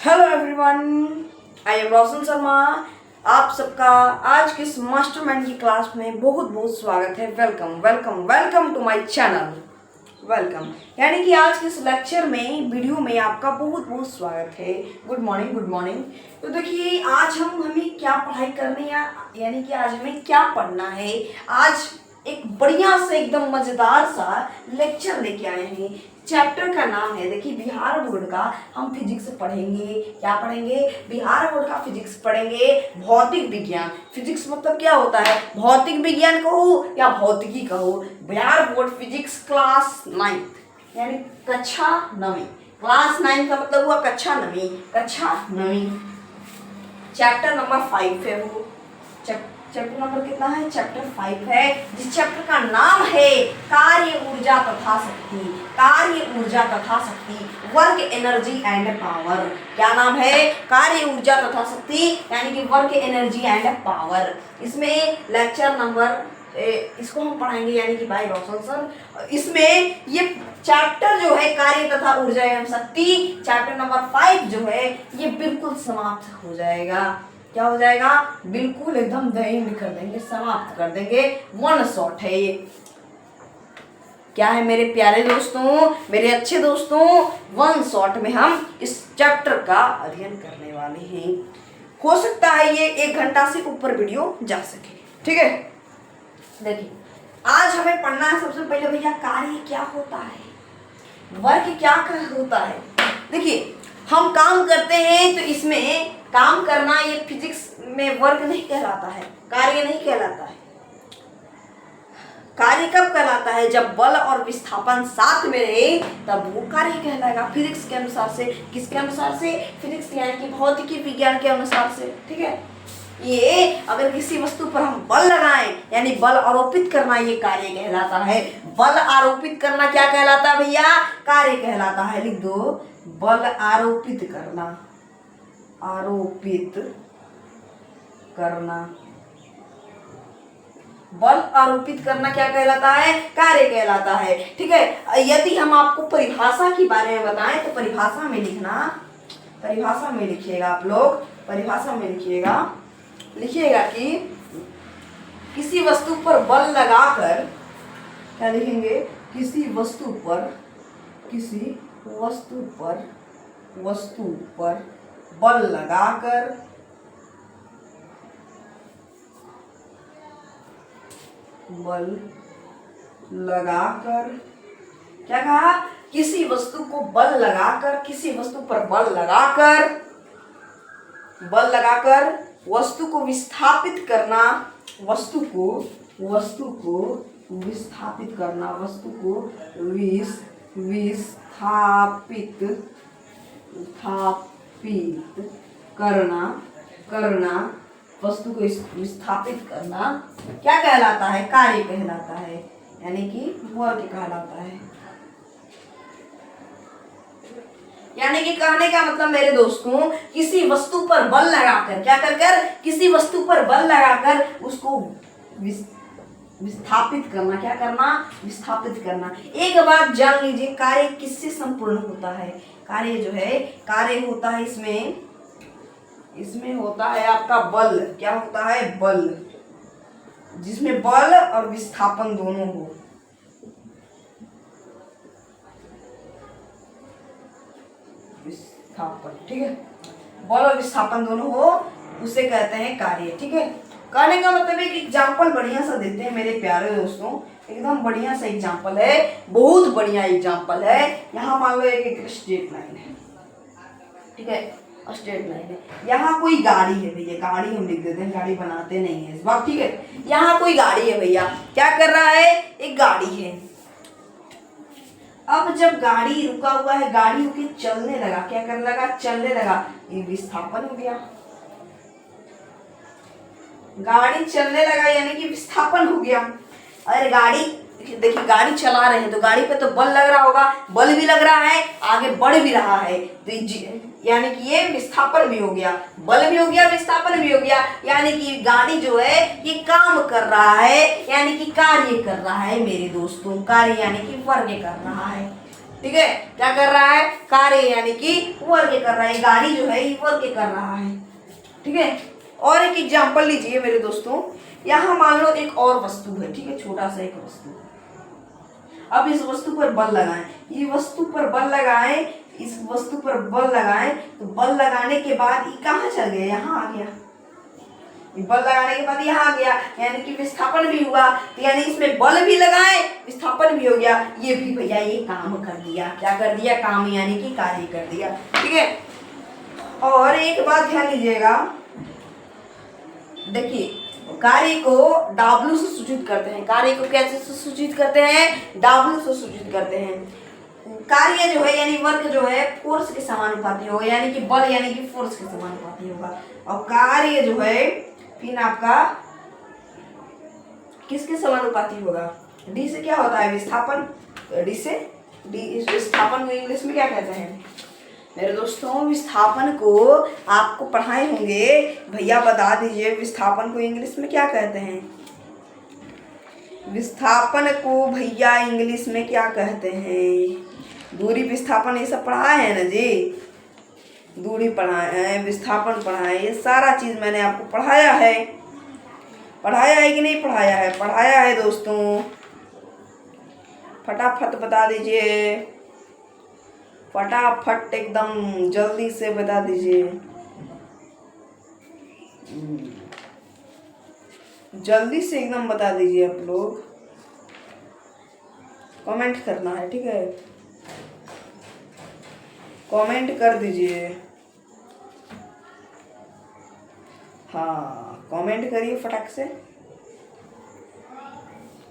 Hello everyone, I am रोशन शर्मा। आप सबका आज के इस मास्टरमाइंड की क्लास में बहुत बहुत स्वागत है। Welcome welcome welcome to my channel. Welcome यानी कि आज के इस लेक्चर में वीडियो में आपका बहुत बहुत स्वागत है। Good morning good morning. तो देखिए आज हमें क्या पढ़ाई करनी है, यानी कि आज हमें क्या पढ़ना है। आज एक बढ़िया से एकदम मजेदार सा लेक्चर लेके आए हैं। चैप्टर का नाम है, देखिए बिहार बोर्ड का हम फिजिक्स पढ़ेंगे। क्या पढ़ेंगे? बिहार बोर्ड का फिजिक्स पढ़ेंगे। भौतिक विज्ञान, फिजिक्स मतलब क्या होता है? भौतिक विज्ञान कहो या भौतिकी कहो। बिहार बोर्ड फिजिक्स क्लास 9 यानी कक्षा 9। क्लास 9 का मतलब हुआ कक्षा 9। कक्षा 9 चैप्टर नंबर 5 है। वो चैप्टर नंबर कितना है? चैप्टर 5 है, जिस चैप्टर का नाम है कार्य ऊर्जा तथा शक्ति। कार्य ऊर्जा तथा शक्ति, वर्क एनर्जी एंड पावर। क्या नाम है? कार्य ऊर्जा तथा शक्ति यानी कि वर्क एनर्जी एंड पावर। इसमें लेक्चर नंबर इसको हम पढ़ाएंगे यानी कि भाई रोशन सर। इसमें ये चैप्टर जो है कार्य तथा ऊर्जा एवं शक्ति, चैप्टर नंबर 5 जो है ये बिल्कुल समाप्त हो जाएगा। क्या हो जाएगा? बिल्कुल एकदम दही कर देंगे, समाप्त कर देंगे। वन शॉट है ये। क्या है मेरे प्यारे दोस्तों, मेरे अच्छे दोस्तों, वन शॉट में हम इस चैप्टर का अध्ययन करने वाले हैं। हो सकता है ये 1 घंटा से ऊपर वीडियो जा सके। ठीक है, देखिए आज हमें पढ़ना है सबसे पहले भैया कार्य क्या होता है, वर्क क्या होता है। देखिए हम काम करते हैं तो इसमें काम करना ये फिजिक्स में वर्क नहीं कहलाता है, कार्य नहीं कहलाता है। कार्य कब कहलाता है? जब बल और विस्थापन साथ में रहे तब वो कार्य कहलाएगा फिजिक्स के अनुसार से। किसके अनुसार से? फिजिक्स यानी कि भौतिकी विज्ञान के अनुसार से। ठीक है, ये अगर किसी वस्तु पर हम बल लगाएं यानी बल आरोपित करना, ये कार्य कहलाता है। बल आरोपित करना क्या कहलाता है भैया? कार्य कहलाता है। लिख दो, बल आरोपित करना। आरोपित करना, बल आरोपित करना क्या कहलाता है? कार्य कहलाता है। ठीक है, यदि हम आपको परिभाषा के बारे में बताएं तो परिभाषा में लिखना, परिभाषा में लिखिएगा आप लोग, परिभाषा में लिखिएगा कि किसी वस्तु पर बल लगाकर, क्या लिखेंगे? किसी वस्तु पर बल लगाकर क्या कहा? किसी वस्तु को बल लगाकर, किसी वस्तु पर बल लगाकर वस्तु को विस्थापित करना, वस्तु को विस्थापित करना, वस्तु को विस्थापित करना, वस्तु को विस्थापित करना क्या कहलाता है? कार्य कहलाता है, यानी कि वर्क कहलाता है। यानी कि कहने का मतलब मेरे दोस्तों, किसी वस्तु पर बल लगाकर, क्या कर किसी वस्तु पर बल लगाकर उसको विस्थापित करना। क्या करना? विस्थापित करना। एक बात जान लीजिए, कार्य किससे संपूर्ण होता है? कार्य जो है, कार्य होता है इसमें होता है आपका बल। क्या होता है? बल, जिसमें बल और विस्थापन दोनों हो। विस्थापन, ठीक है, बल और विस्थापन दोनों हो, उसे कहते हैं कार्य। ठीक है, कहने का मतलब एक एग्जाम्पल बढ़िया सा देते हैं मेरे प्यारे दोस्तों। एकदम बढ़िया सा एग्जाम्पल है, बहुत बढ़िया एग्जाम्पल है। यहाँ मान लो एक स्ट्रेट लाइन है। ठीक है, स्ट्रेट लाइन है। यहाँ कोई गाड़ी है भैया, गाड़ी हम लिख देते हैं, गाड़ी बनाते नहीं है इस बार। ठीक है, यहाँ कोई गाड़ी है भैया, क्या कर रहा है? एक गाड़ी है। अब जब गाड़ी रुका हुआ है, गाड़ी होके चलने लगा, क्या करने लगा? चलने लगा, ये विस्थापन हो गया। गाड़ी चलने लगा यानी कि विस्थापन हो गया। अरे गाड़ी, देखिए गाड़ी चला रहे हैं तो गाड़ी पे तो बल लग रहा होगा, बल भी लग रहा है, आगे बढ़ भी रहा है, तो यानी कि ये विस्थापन भी हो गया, बल भी हो गया, विस्थापन भी हो गया। यानी कि गाड़ी जो है ये काम कर रहा है, यानी कि कार्य कर रहा है मेरे दोस्तों। कार्य यानी कि वर्क कर रहा है। ठीक है, क्या कर रहा है, कार्य यानी कि वर्क कर रहा है, गाड़ी जो है ये वर्क कर रहा है। ठीक है, और एक एग्जांपल लीजिए मेरे दोस्तों, यहाँ मान लो एक और वस्तु है, ठीक है, छोटा सा एक वस्तु। अब इस वस्तु पर बल लगाएं, ये वस्तु पर बल लगाएं, इस वस्तु पर बल लगाएं, तो बल लगाने के बाद ये कहाँ चल गया, यहाँ आ गया। बल लगाने के बाद यहाँ आ गया, यानी कि विस्थापन भी हुआ, तो यानी इसमें बल भी लगाए, विस्थापन भी हो गया। ये भी भैया ये काम कर दिया, क्या कर दिया, काम यानी कि कार्य कर दिया। ठीक है, और एक बात ध्यान दीजिएगा, देखिए कार्य को W से सूचित करते हैं। कार्य को कैसे सूचित करते हैं, W से सूचित करते हैं। कार्य जो है यानी वर्क जो है फोर्स के समानुपाती होगा, यानी कि बल यानी कि फोर्स के समानुपाती होगा। और कार्य जो है फिर आपका किसके समानुपाती होगा, D से क्या होता है, विस्थापन। D से विस्थापन को इंग्लिश में क्या कहते हैं मेरे दोस्तों, विस्थापन को आपको पढ़ाए होंगे, भैया बता दीजिए विस्थापन को इंग्लिश में क्या कहते हैं। विस्थापन को भैया इंग्लिश में क्या कहते हैं, दूरी विस्थापन ये सब पढ़ाए हैं ना जी, दूरी पढ़ाए हैं, विस्थापन पढ़ाए, ये सारा चीज मैंने आपको पढ़ाया है। पढ़ाया है कि नहीं पढ़ाया है, पढ़ाया है दोस्तों, फटाफट बता दीजिए, फटाफट एकदम जल्दी से बता दीजिए, जल्दी से एकदम बता दीजिए। आप लोग कमेंट करना है, ठीक है, कमेंट कर दीजिए, हाँ कमेंट करिए फटाक से।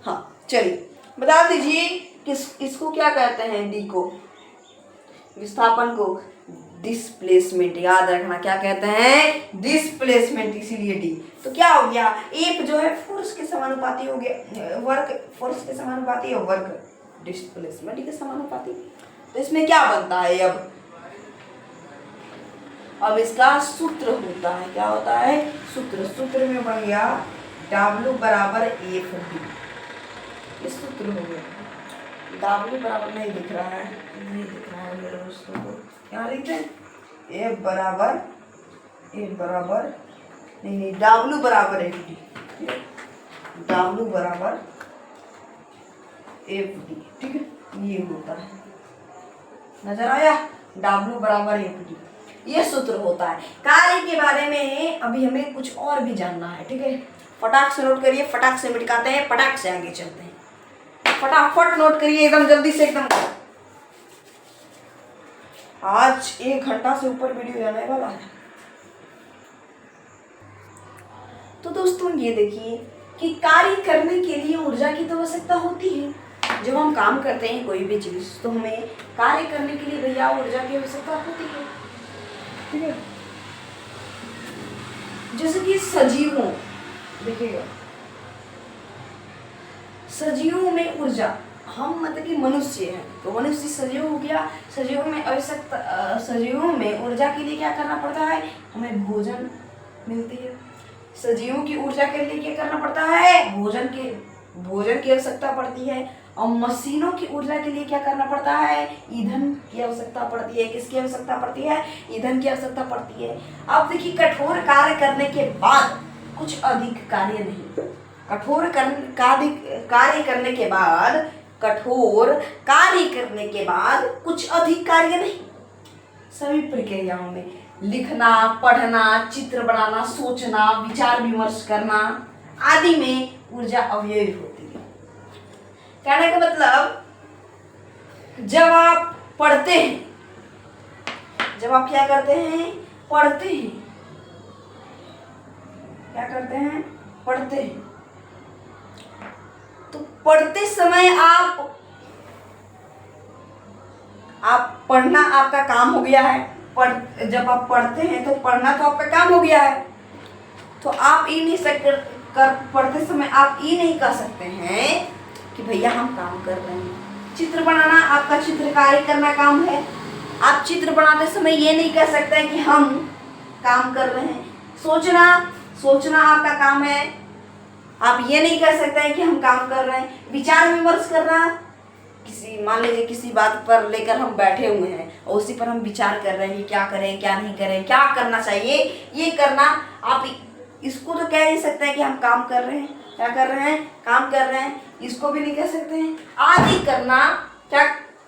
हाँ चलिए बता दीजिए इसको क्या कहते हैं, डी को, विस्थापन को डिस्प्लेसमेंट, याद रखना क्या कहते हैं, डिस्प्लेसमेंट, इसीलिए डी। तो क्या हो गया, एफ जो है फोर्स के समानुपाती हो गया, वर्क फोर्स के समानुपाती और वर्क डिस्प्लेसमेंट के समानुपाती। तो इसमें क्या बनता है, अब इसका सूत्र होता है, क्या होता है, सूत्र में बन गया W बराबर एफ डी, ये सूत्र हो गया। W बराबर नहीं दिख रहा है, नहीं दिख रहा है मेरे दोस्तों को, क्या लिखते हैं, एफ बराबर नहीं W बराबर एफ डी, W बराबर एफ डी, ठीक है, ये होता है, नजर आया, W बराबर एफ डी, ये सूत्र होता है। कार्य के बारे में अभी हमें कुछ और भी जानना है, ठीक है, फटाक से नोट करिए, फटाक से मिटकाते हैं, फटाक से आगे चलते हैं, फटाफट नोट करिए एकदम जल्दी से, एकदम। आज 1 घंटा से ऊपर वीडियो जाने वाला है। तो दोस्तों ये देखिए कि कार्य करने के लिए ऊर्जा की तो आवश्यकता होती है। जब हम काम करते हैं कोई भी चीज, तो हमें कार्य करने के लिए भैया ऊर्जा की आवश्यकता होती है, ठीक है। जैसे कि सजीवों, देखिएगा सजीवों में ऊर्जा, हम मतलब कि मनुष्य है तो मनुष्य सजीव हो गया, सजीवों में आवश्यकता, सजीवों में ऊर्जा के लिए क्या करना पड़ता है, हमें भोजन मिलती है। सजीवों की ऊर्जा के लिए क्या करना पड़ता है, भोजन की आवश्यकता पड़ती है। और मशीनों की ऊर्जा के लिए क्या करना पड़ता है, ईंधन की आवश्यकता पड़ती है। किसकी आवश्यकता पड़ती है, ईंधन की आवश्यकता पड़ती है। अब देखिए कठोर कार्य करने के बाद कुछ अधिक कार्य नहीं, कठोर कार्य करने के बाद, कठोर कार्य करने के बाद कुछ अधिक कार्य नहीं, सभी प्रक्रियाओं में लिखना, पढ़ना, चित्र बनाना, सोचना, विचार विमर्श करना आदि में ऊर्जा अव्ययी होती है। कहने का मतलब, जब आप पढ़ते हैं, जब आप क्या करते हैं, पढ़ते हैं, क्या करते हैं, पढ़ते हैं, तो पढ़ते समय आप पढ़ना आपका काम हो गया है। जब आप पढ़ते हैं तो पढ़ना तो आपका काम हो गया है, तो आप ये नहीं पढ़ते समय आप ये नहीं कह सकते हैं कि भैया हम काम कर रहे हैं। चित्र बनाना आपका चित्रकारी करना काम है, आप चित्र बनाते समय ये नहीं कह सकते कि हम काम कर रहे हैं। सोचना आपका काम है, आप ये नहीं कह सकते हैं कि हम काम कर रहे हैं। विचार विमर्श करना किसी मान लीजिए किसी बात पर लेकर हम बैठे हुए हैं और उसी पर हम विचार कर रहे हैं कि क्या करें क्या नहीं करें, क्या करना चाहिए, ये करना। आप इसको तो कह नहीं सकते हैं कि हम काम कर रहे हैं, क्या कर रहे हैं, काम कर रहे हैं, इसको भी नहीं कह सकते हैं। आदि करना क्या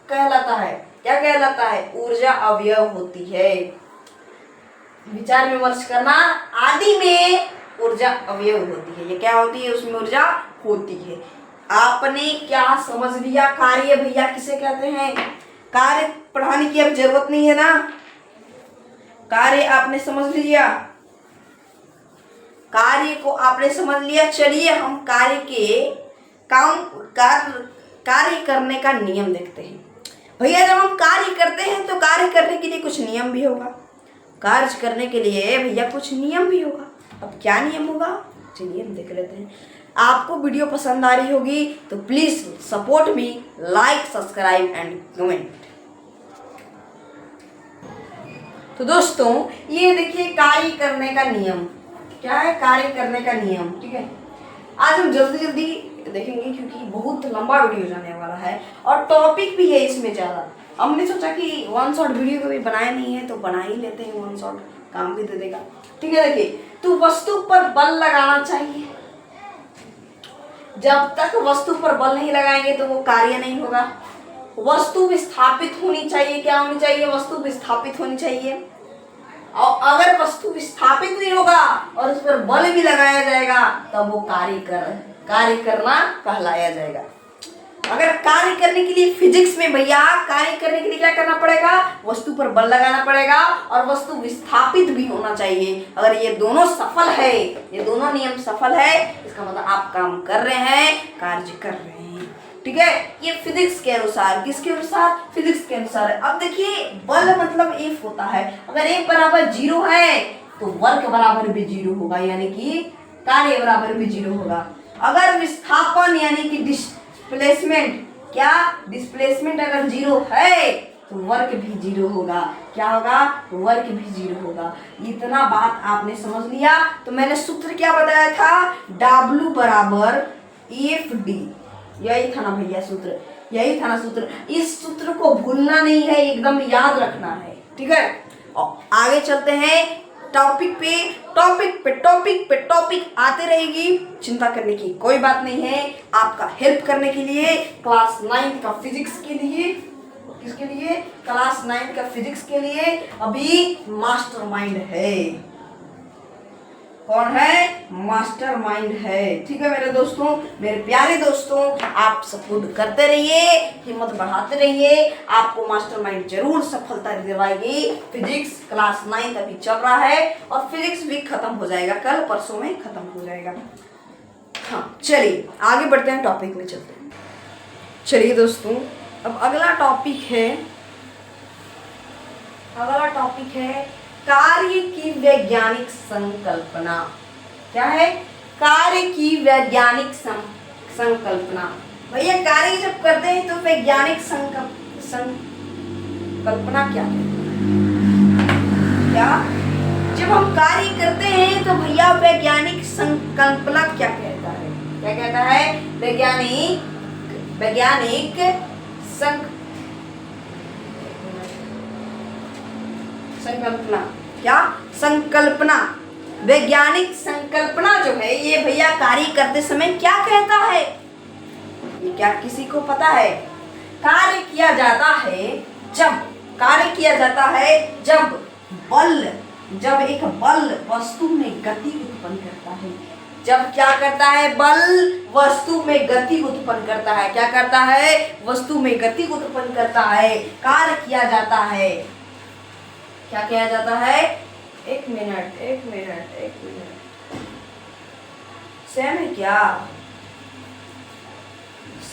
कहलाता है, क्या कहलाता है, ऊर्जा अवयव होती है। विचार विमर्श करना आदि में ऊर्जा अवयव होती है। ये क्या होती है, उसमें ऊर्जा होती है। आपने क्या समझ लिया, कार्य भैया किसे कहते हैं? कार्य पढ़ाने की अब जरूरत नहीं है ना, कार्य आपने समझ लिया, कार्य को आपने समझ लिया। चलिए हम कार्य के कार्य करने का नियम देखते हैं। भैया जब हम कार्य करते हैं तो कार्य करने के लिए कुछ नियम भी होगा, कार्य करने के लिए भैया कुछ नियम भी होगा। अब क्या नियम होगा, चलिए हम देख लेते हैं। आपको वीडियो पसंद आ रही होगी तो please support me, like, subscribe and comment. तो दोस्तों ये देखिए कार्य करने का नियम क्या है, कार्य करने का नियम। ठीक है, आज हम जल्दी जल्दी देखेंगे क्योंकि बहुत लंबा वीडियो जाने वाला है और टॉपिक भी है इसमें ज़्यादा। हमने सोचा कि वन शॉट वीडियो कभी बनाया नहीं है तो बना ही लेते हैं, वन शॉट काम भी दे देगा। ठीक है, देखिए तो वस्तु पर बल लगाना चाहिए। जब तक वस्तु पर बल नहीं लगाएंगे तो वो कार्य नहीं होगा। वस्तु विस्थापित होनी चाहिए, क्या होनी चाहिए, वस्तु विस्थापित होनी चाहिए। और अगर वस्तु विस्थापित नहीं होगा और उस पर बल भी लगाया जाएगा तब वो कार्य करना कहलाया जाएगा। अगर कार्य करने के लिए फिजिक्स में भैया कार्य करने के लिए क्या करना पड़ेगा, वस्तु पर बल लगाना पड़ेगा और वस्तु विस्थापित भी होना चाहिए। अगर ये दोनों सफल है, ये दोनों नियम सफल है, इसका मतलब आप काम कर रहे हैं, कार्य कर रहे हैं। ठीक है, ये फिजिक्स के अनुसार, किसके अनुसार, फिजिक्स के अनुसार। अब देखिए बल मतलब F होता है। अगर F बराबर 0 है तो वर्क बराबर भी 0 होगा, यानी कि कार्य बराबर भी 0 होगा। अगर विस्थापन यानी कि डिस्प्लेसमेंट, क्या डिस्प्लेसमेंट अगर 0 है तो वर्क भी 0 होगा। क्या होगा, वर्क भी 0 होगा। इतना बात आपने समझ लिया। तो मैंने सूत्र क्या बताया था, W बराबर FD, यही था ना भैया सूत्र, यही था ना सूत्र। इस सूत्र को भूलना नहीं है, एकदम याद रखना है। ठीक है, और आगे चलते हैं टॉपिक पे। टॉपिक आते रहेगी, चिंता करने की कोई बात नहीं है। आपका हेल्प करने के लिए क्लास 9 का फिजिक्स के लिए, किसके लिए, क्लास 9 का फिजिक्स के लिए अभी मास्टरमाइंड है। कौन है, मास्टरमाइंड है। ठीक है मेरे दोस्तों, मेरे प्यारे दोस्तों, आप सपोर्ट करते रहिए, हिम्मत बढ़ाते रहिए, आपको मास्टरमाइंड जरूर सफलता दिलवाएगी। फिजिक्स क्लास 9 अभी चल रहा है और फिजिक्स भी खत्म हो जाएगा, कल परसों में खत्म हो जाएगा। हाँ चलिए आगे बढ़ते हैं, टॉपिक में चलते हैं। चलिए दोस्तों अब अगला टॉपिक है कार्य की वैज्ञानिक संकल्पना। क्या है, कार्य की वैज्ञानिक संकल्पना। भैया कार्य जब करते हैं तो वैज्ञानिक संकल्पना क्या है, क्या जब हम कार्य करते हैं तो भैया वैज्ञानिक संकल्पना क्या कहता है, क्या कहता है, वैज्ञानिक संकल्पना, क्या संकल्पना, वैज्ञानिक संकल्पना जो है ये भैया कार्य करते समय क्या कहता है, ये क्या किसी को पता है? कार्य किया जाता है जब एक बल वस्तु में गति उत्पन्न करता है। जब क्या करता है, बल वस्तु में गति उत्पन्न करता है। क्या करता है, वस्तु में गति उत्पन्न करता है, कार्य किया जाता है। क्या किया जाता है, एक मिनट सेम है क्या,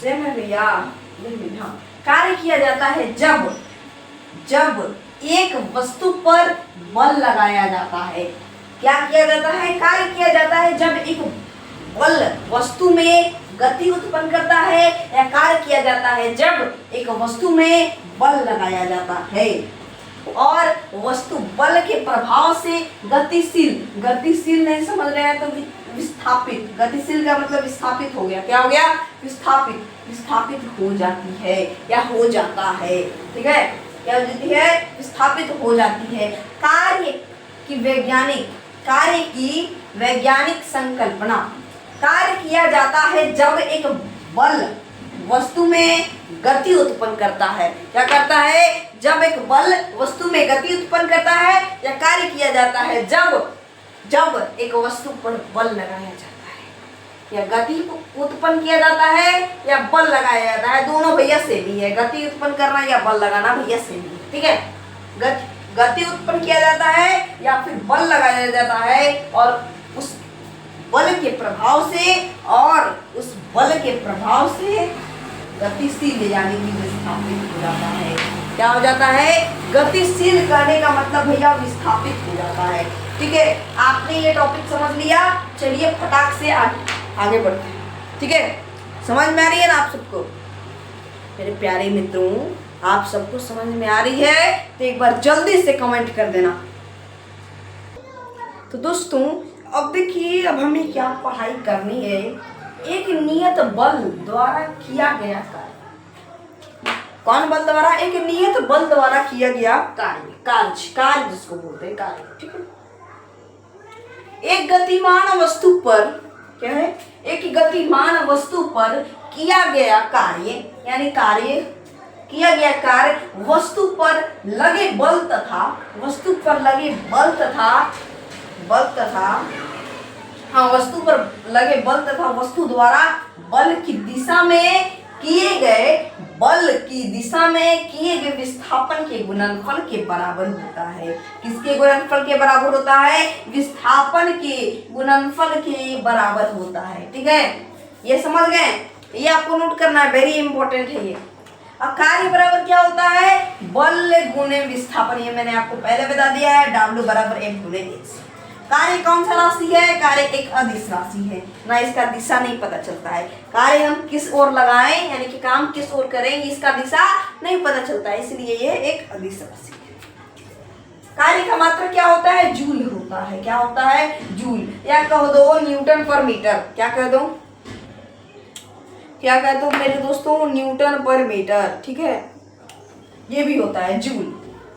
सेम है भैया। हाँ, कार्य किया जाता है जब एक वस्तु पर बल लगाया जाता है। क्या किया जाता है, कार्य किया जाता है जब एक बल वस्तु में गति उत्पन्न करता है, या कार्य किया जाता है जब एक वस्तु में बल लगाया जाता है और वस्तु बल के प्रभाव से गतिशील नहीं समझ रहे हैं तो विस्थापित, गतिशील का मतलब विस्थापित हो गया, क्या हो गया, विस्थापित, विस्थापित हो जाती है या हो जाता है, ठीक है, क्या हो जाती है, विस्थापित हो जाती है। कार्य की वैज्ञानिक संकल्पना, कार्य किया जाता है जब एक बल वस्तु में गति उत्पन्न करता है, क्या करता है, जब एक बल वस्तु में गति उत्पन्न करता है, या कार्य किया जाता है जब एक वस्तु पर बल लगाया जाता है, या गति उत्पन्न किया जाता है या बल लगाया जाता है, दोनों भैया से भी है, गति उत्पन्न करना या बल लगाना भैया से भी, ठीक है, गति उत्पन्न किया जाता है या फिर बल लगाया जाता है, और उस बल के प्रभाव से गतिशील यानी कि विस्थापित हो जाता है, क्या हो जाता है, गतिशील करने का मतलब भैया विस्थापित हो जाता है, ठीक है। आपने ये टॉपिक समझ लिया, चलिए फटाक से आगे बढ़ते हैं, ठीक है, समझ में आ रही है ना आप सबको, मेरे प्यारे मित्रों, आप सबको समझ में आ रही है तो एक बार जल्दी से कमेंट कर देना। तो दोस्तों अब देखिए, अब हमें क्या पढ़ाई करनी है, एक नियत बल द्वारा किया गया कार्य, कौन बल द्वारा, एक नियत बल द्वारा किया गया कार्य जिसको बोलते हैं कार्य, ठीक है। एक गतिमान वस्तु पर, क्या है, एक गतिमान वस्तु पर किया गया कार्य, यानी किया गया कार्य वस्तु पर लगे बल तथा वस्तु पर लगे वस्तु द्वारा बल की दिशा में किए गए विस्थापन के गुणनफल के बराबर होता है। किसके गुणनफल के बराबर होता है, विस्थापन के गुणनफल के बराबर होता है, ठीक है, ये समझ गए, ये आपको नोट करना है, वेरी इंपॉर्टेंट है ये। और कार्य बराबर क्या होता है, बल गुणे विस्थापन, ये मैंने आपको पहले बता दिया है, W बराबर F गुणे x। कार्य कौन सा राशि है, कार्य एक अदिश राशि है ना, इसका दिशा नहीं पता चलता है, कार्य हम किस ओर लगाएं यानी कि काम किस ओर करेंगे इसका दिशा नहीं पता चलता है, इसलिए ये एक अदिश राशि है। कार्य का मात्रक क्या होता है, जूल होता है, क्या होता है, जूल, या कह दो न्यूटन पर मीटर, क्या कह दो मेरे दोस्तों, न्यूटन पर मीटर, ठीक है, ये भी होता है जूल,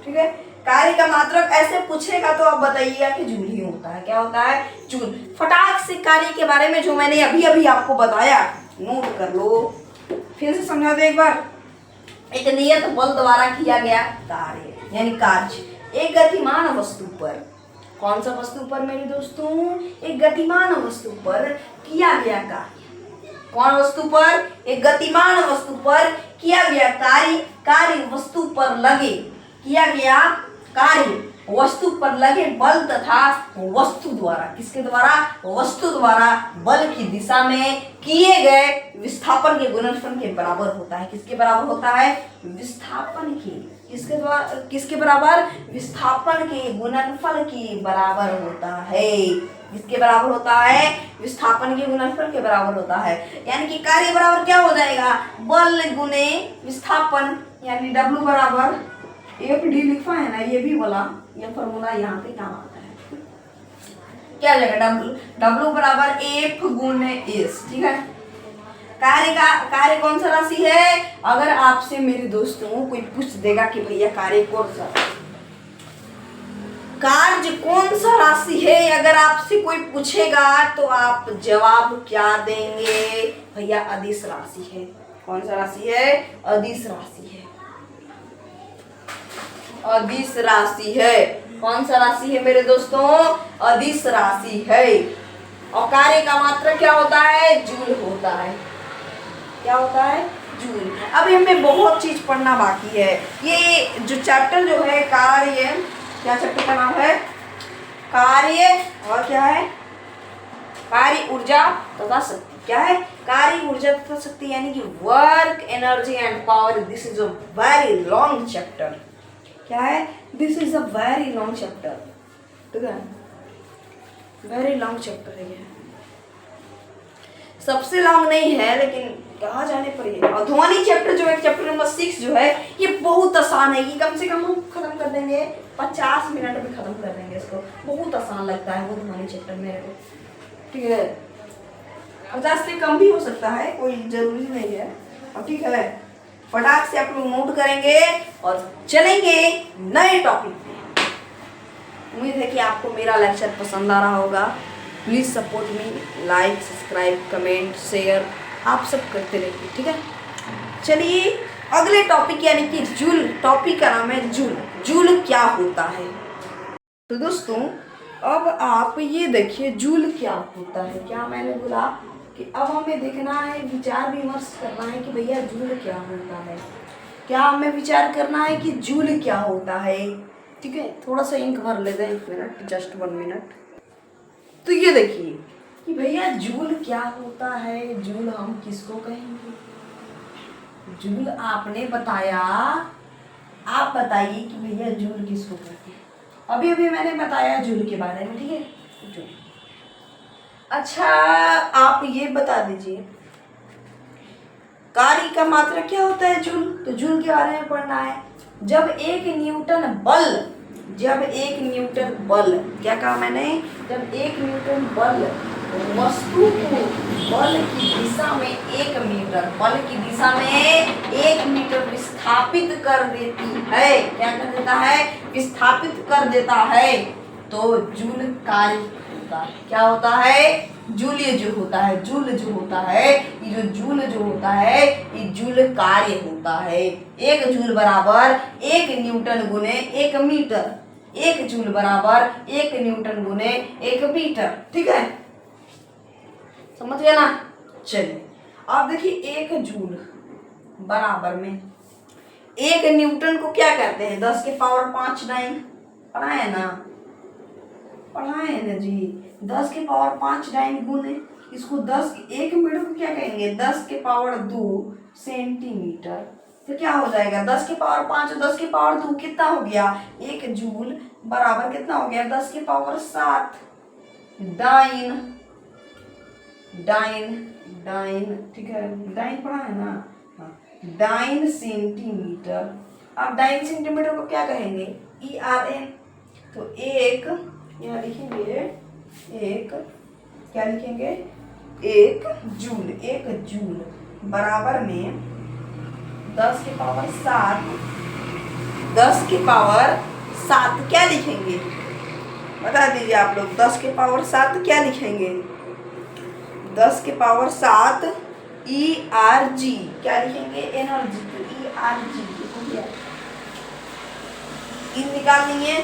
ठीक है। कार्य का मात्रक ऐसे पूछेगा तो आप बताइएगा कि जूल ही होता है, क्या होता है, जूल। फटाक से कार्य के बारे में जो मैंने अभी आपको बताया नोट कर लो, फिर से समझा दो एक बार। एक नियत बल द्वारा किया गया कार्य यानी कार्य, एक गतिमान वस्तु पर, कौन सा वस्तु पर मेरे दोस्तों, एक गतिमान वस्तु पर किया गया कार्य, कौन वस्तु पर, एक गतिमान वस्तु पर किया गया कार्य वस्तु पर लगे, किया गया कार्य वस्तु पर लगे बल तथा वस्तु द्वारा, किसके द्वारा, वस्तु द्वारा बल की दिशा में किए गए विस्थापन के गुणनफल के बराबर होता है। किसके बराबर होता है, विस्थापन के, किसके बराबर, विस्थापन के गुणनफल के बराबर होता है। किसके बराबर होता है, विस्थापन के गुणनफल के बराबर होता है। यानी कि कार्य बराबर क्या हो जाएगा, बल गुणे विस्थापन, यानी W बराबर F D लिखा है ना, ये भी बोला, ये फॉर्मूला यहाँ पे काम आता है, क्या जाएगा, W बराबर F गुणे S, ठीक है। कार्य कौन सा राशि है, अगर आपसे मेरे दोस्तों कोई पूछ देगा कि भैया कार्य कौन सा राशि है, अगर आपसे कोई पूछेगा तो आप जवाब क्या देंगे, भैया अदिश राशि है। कौन सा राशि है, अदिश राशि है, अदिश राशि है। कौन सा राशि है मेरे दोस्तों, अदिश राशि है। और कार्य का मात्रक क्या होता है, जूल होता है, क्या होता है, जूल। अभी हमें बहुत चीज पढ़ना बाकी है। ये जो चैप्टर जो है कार्य, क्या चैप्टर का नाम है, कार्य, और क्या है, कार्य ऊर्जा तथा शक्ति। क्या है, कार्य ऊर्जा तथा शक्ति, यानी कि work energy and power. This is a very long chapter. क्या है, this is a very long chapter, ठीक है, वेरी लॉन्ग चैप्टर है ये। सबसे लॉन्ग नहीं है लेकिन कहा जाने पर ये। और ध्वनि चैप्टर जो है, चैप्टर नंबर 6 जो है, ये बहुत आसान है। ये कम से कम हम खत्म कर देंगे 50 मिनट में, खत्म कर देंगे इसको। बहुत आसान लगता है वो ध्वनि चैप्टर मेरे को, ठीक है, 50 से कम भी हो सकता है, कोई जरूरी नहीं है। और ठीक है, फटाक से आप लोग नोट करेंगे और चलेंगे नए टॉपिक पे। उम्मीद है कि आपको मेरा लेक्चर पसंद आ रहा होगा। Please support me, like subscribe comment share आप सब करते रहिए, ठीक है। चलिए अगले टॉपिक यानी कि जूल, टॉपिक का नाम है जूल। जूल क्या होता है? तो दोस्तों अब आप ये देखिए जूल क्या होता है। क्या मैंने बोला कि अब हमें देखना है, विचार विमर्श करना है कि भैया जूल क्या होता है। क्या हमें विचार करना है कि जूल क्या होता है, ठीक है। थोड़ा सा इंक भर लेते हैं, 1 मिनट, जस्ट 1 मिनट। तो ये देखिए कि भैया जूल क्या होता है, जूल हम किसको कहेंगे। जूल आपने बताया, आप बताइए कि भैया जूल किसको कहते हैं। अभी अभी मैंने बताया जूल के बारे में, ठीक है। जूल, अच्छा आप ये बता दीजिए कार्य का मात्रा क्या होता है जूल। तो जूल के बारे में पढ़ना है। जब एक न्यूटन बल, क्या कहा मैंने, जब 1 न्यूटन बल वस्तु को बल की दिशा में 1 मीटर, बल की दिशा में 1 मीटर विस्थापित कर देती है। क्या कर देता है? विस्थापित कर देता है, तो जूल कार्य होता है। क्या होता है? जूल जो होता है, जूल जो होता है, ये जो जूल जो होता है ये जूल कार्य होता है। 1 जूल बराबर 1 न्यूटन गुने 1 मीटर। 1 जूल बराबर 1 न्यूटन गुने 1 मीटर, ठीक है, समझ गया ना। चलिए अब देखिए 1 जूल बराबर में 1 न्यूटन को क्या कहते हैं? 10 के पावर 5 9 पढ़ाए ना, पढ़ाए ना जी। 10 के पावर 5 9 गुने इसको 10, 1 मीटर को क्या कहेंगे? 10 के पावर 2 सेंटीमीटर। तो क्या हो जाएगा? 10 के पावर 5 और 10 के पावर 2 कितना हो गया? 1 जूल बराबर कितना हो गया? 10 के पावर 7 डाइन, ठीक है, डाइन पढ़ा है ना, हाँ, डाइन सेंटीमीटर। अब डाइन सेंटीमीटर को क्या कहेंगे? ERN। तो एक यहाँ लिखेंगे, एक क्या लिखेंगे? 1 जूल। 1 जूल बराबर में 10 के पावर 7, 10 के पावर 7 क्या लिखेंगे? बता दीजिए आप लोग, 10 के पावर 7 क्या लिखेंगे? 10 के पावर 7 ERG क्या लिखेंगे? एनर्जी, ERG निकालनी है।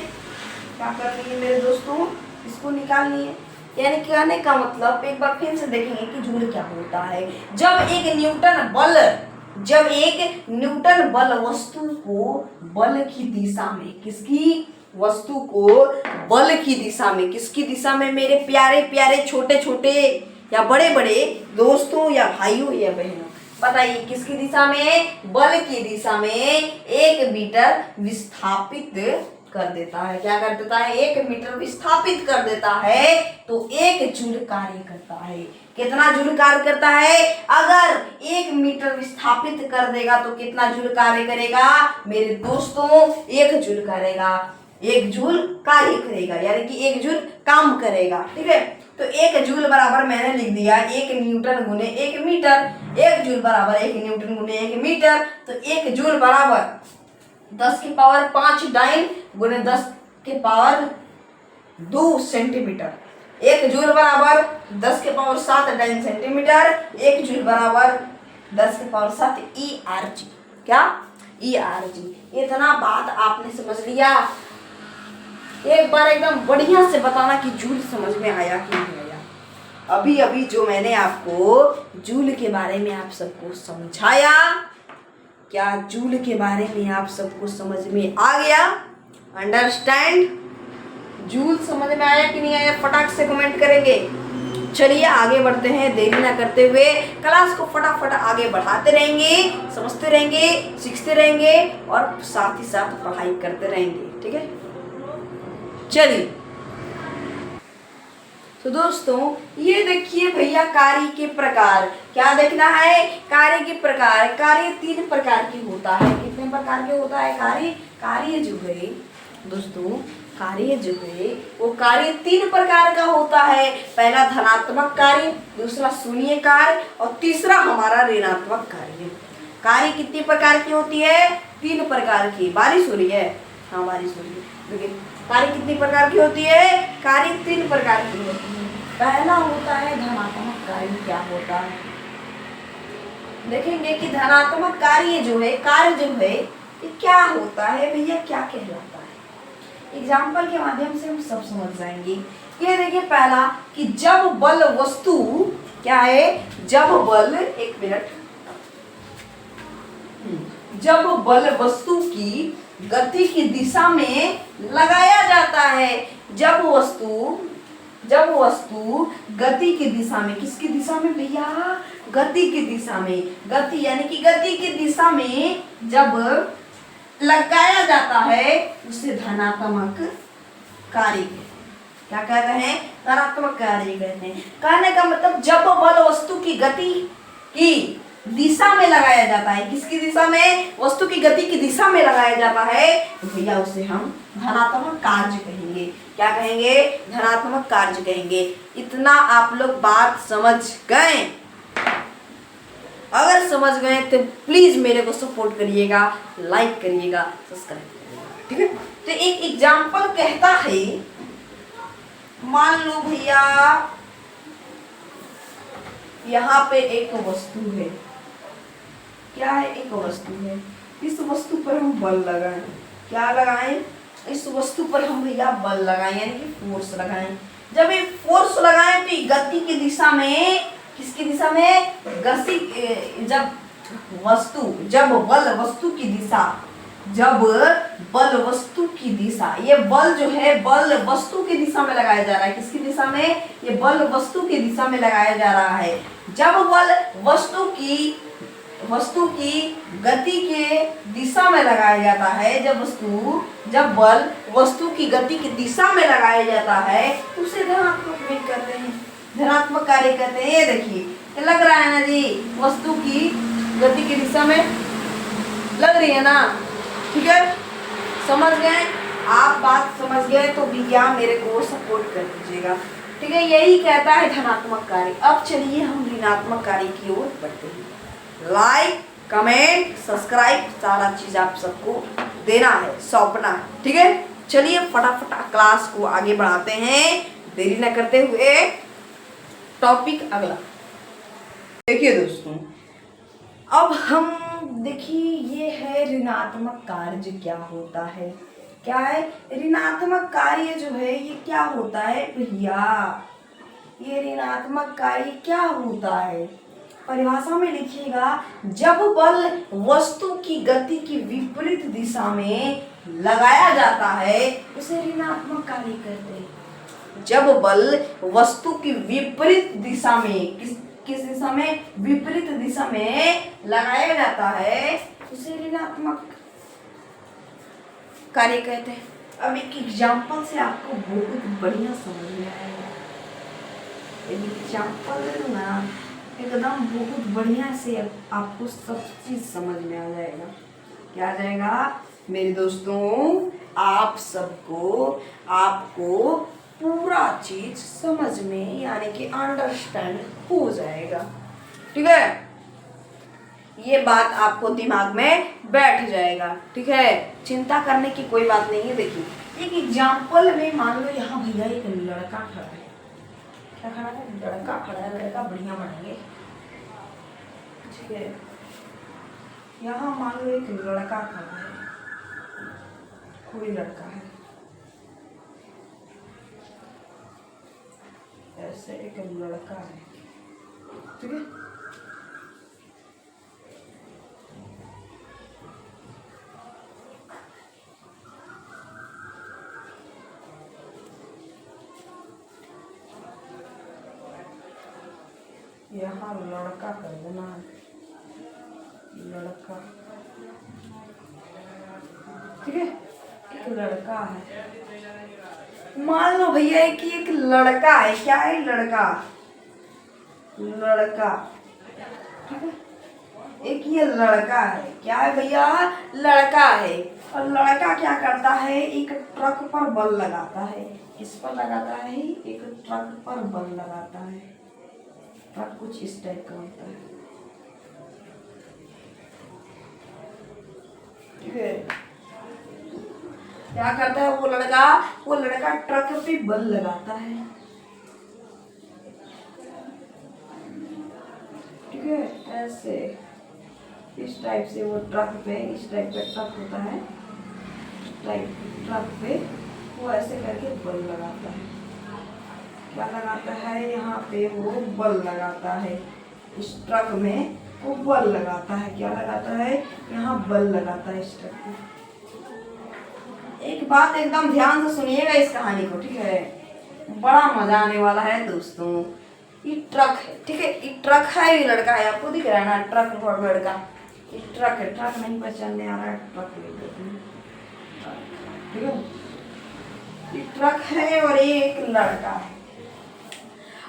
क्या करनी है मेरे दोस्तों? इसको निकालनी है। यानी कहने का मतलब एक बार फिर से देखेंगे कि जूल क्या होता है। जब एक न्यूटन बल वस्तु को बल की दिशा में, किसकी? वस्तु को बल की दिशा में, किसकी दिशा में मेरे प्यारे प्यारे छोटे छोटे या बड़े बड़े दोस्तों या भाइयों या बहनों, बताइए किसकी दिशा में? बल की दिशा में 1 मीटर विस्थापित कर देता है। क्या कर देता है? 1 मीटर विस्थापित कर देता है, तो 1 जूल कार्य करता है। कितना जूल कार्य करता है? अगर 1 मीटर विस्थापित कर देगा तो कितना जूल कार्य करेगा मेरे दोस्तों? 1 जूल करेगा, 1 जूल कार्य करेगा, यानी कि 1 जूल काम करेगा, ठीक है। तो 1 जूल बराबर मैंने लिख दिया 1 न्यूटन गुने 1 मीटर। 1 जूल बराबर 1 न्यूटन गुने 1 मीटर, तो 1 जूल बराबर 10 के पावर 5 डाइन गुने 10 के पावर 2 सेंटीमीटर। 1 जूल बराबर 10 के पावर 7 डाइन सेंटीमीटर। 1 जूल बराबर 10 के पावर 7 ERG। क्या? ERG। इतना बात आपने समझ लिया? एक बार एकदम बढ़िया से बताना कि जूल समझ में आया कि नहीं आया। अभी अभी जो मैंने आपको जूल के बारे में आप सबको समझाया, क्या जूल के बारे में आप सबको समझ में आ गया? अंडरस्टैंड? जूल समझ में आया कि नहीं आया? फटाक से कमेंट करेंगे। चलिए आगे बढ़ते हैं, देरी ना करते हुए क्लास को फटाफट आगे बढ़ाते रहेंगे, समझते रहेंगे, सीखते रहेंगे और साथ ही साथ पढ़ाई करते रहेंगे, ठीक है। चलिए तो दोस्तों ये देखिए भैया कार्य के प्रकार। क्या देखना है? कार्य के प्रकार। कार्य 3 प्रकार की होता है। कितने प्रकार के होता है कार्य? कार्य जो है दोस्तों कार्य जो है वो कार्य 3 प्रकार का होता है। पहला धनात्मक कार्य, दूसरा शून्य कार्य और तीसरा हमारा ऋणात्मक कार्य। कार्य कितनी प्रकार की होती है? 3 प्रकार की। बारिश हो रही है? हाँ बारिश हो रही है। देखिए कार्य कितनी प्रकार की होती है? कार्य 3 प्रकार की होती है। पहला होता है धनात्मक कार्य। क्या होता है? देखेंगे कि धनात्मक कार्य जो है ये क्या होता है भैया, क्या कहलाता है। एग्जाम्पल के माध्यम से हम सब समझ जाएंगे। ये देखिए पहला कि जब बल वस्तु क्या है, जब बल, एक मिनट, जब बल वस्तु की गति की दिशा में लगाया जाता है। जब वस्तु गति की दिशा में, किसकी दिशा में भैया? गति की दिशा में। गति यानी कि गति की दिशा में जब लगाया जाता है उसे धनात्मक कार्य, क्या कहते हैं? धनात्मक कार्य कहते हैं। कहने का मतलब जब बल वस्तु की गति की दिशा में लगाया जाता है, किसकी दिशा में? वस्तु की गति की दिशा में लगाया जाता है, तो भैया उसे हम धनात्मक कार्य कहेंगे। क्या कहेंगे? धनात्मक कार्य कहेंगे। इतना आप लोग बात समझ गए? अगर समझ गए तो प्लीज मेरे को सपोर्ट करिएगा, लाइक करिएगा, सब्सक्राइब करिएगा, ठीक है। तो एक एग्जाम्पल कहता है, मान लो भैया यहाँ पे एक वस्तु है। क्या है? एक वस्तु है। इस वस्तु पर हम बल लगाएं। क्या लगाएं? इस वस्तु पर हम भैया बल लगाएं यानी कि फोर्स लगाएं। जब ये फोर्स लगाएं तो गति की दिशा में, किसकी दिशा में? जब बल वस्तु की दिशा, जब बल वस्तु की दिशा, ये बल जो है बल वस्तु की दिशा में लगाया जा रहा है। किसकी दिशा में? ये बल वस्तु की दिशा में लगाया जा रहा है। जब बल वस्तु की गति के दिशा में लगाया जाता है, जब बल वस्तु की गति की दिशा में लगाया जाता है उसे धनात्मक वेग कहते हैं, धनात्मक कार्य कहते हैं। ये देखिए लग रहा है ना जी, वस्तु की गति की दिशा में लग रही है ना, ठीक है। समझ गए? आप बात समझ गए तो भैया मेरे को सपोर्ट कर दीजिएगा, ठीक है। यही कहता है धनात्मक कार्य। अब चलिए हम ऋणात्मक कार्य की ओर बढ़ते हैं। लाइक, कमेंट, सब्सक्राइब सारा चीज आप सबको देना है, सौंपना है, ठीक है। चलिए फटाफट क्लास को आगे बढ़ाते हैं, देरी न करते हुए। टॉपिक अगला देखिए दोस्तों, अब हम देखिए ये है ऋणात्मक कार्य क्या होता है। क्या है? ऋणात्मक कार्य जो है ये क्या होता है भैया? ये ऋणात्मक कार्य क्या होता है? परिभाषा में लिखिएगा, जब बल वस्तु की गति की विपरीत दिशा में लगाया जाता है उसे ऋणात्मक कार्य कहते हैं। जब बल वस्तु की विपरीत दिशा में, किस दिशा में? विपरीत दिशा में लगाया जाता है उसे ऋणात्मक कार्य कहते हैं। अब एक एग्जाम्पल से आपको बहुत बढ़िया समझ में आएगा। एग्जाम्पल दूंगा एकदम बहुत बढ़िया से आपको सब चीज समझ में आ जाएगा। क्या आ जाएगा मेरे दोस्तों? आपको पूरा चीज समझ में यानी कि अंडरस्टैंड हो जाएगा, ठीक है। ये बात आपको दिमाग में बैठ जाएगा, ठीक है। चिंता करने की कोई बात नहीं है। देखिए एक एग्जाम्पल में मान लो यहाँ भैया एक लड़का खड़ा है। क्या खड़ा है? लड़का खड़ा है। लड़का बढ़िया बनाएंगे, ठीक है। यहाँ मान लो एक लड़का खड़ा है, कोई लड़का है, ऐसे एक लड़का है, ठीक है। यहाँ लड़का कर देना, लड़का, ठीक है। एक लड़का है, मान लो भैया कि एक लड़का है। क्या है? लड़का, ठीक है। एक ये लड़का है। क्या है भैया? लड़का है। और लड़का क्या करता है? एक ट्रक पर बल लगाता है। किस पर लगाता है? एक ट्रक पर बल लगाता है। ट्रक कुछ इस टाइप का होता है, ठीक है। क्या करता है वो लड़का? वो लड़का ट्रक पे बल लगाता है, ठीक है। ऐसे इस टाइप से वो ट्रक पे, इस टाइप का ट्रक होता है, ट्रक पे वो ऐसे करके बल लगाता है। क्या लगाता है? यहाँ पे वो बल लगाता है। इस ट्रक में वो बल लगाता है। क्या लगाता है? यहाँ बल लगाता है इस ट्रक में। एक बात एकदम ध्यान से सुनिएगा इस कहानी को, ठीक है। बड़ा मजा आने वाला है दोस्तों। ये ट्रक है, ठीक है। ये ट्रक है, ये लड़का है, आपको दिख रहा है ना ट्रक और लड़का। ये ट्रक है, ट्रक नहीं पहचानने आ रहा है, ट्रक ठीक है। ये ट्रक है और ये एक लड़का है।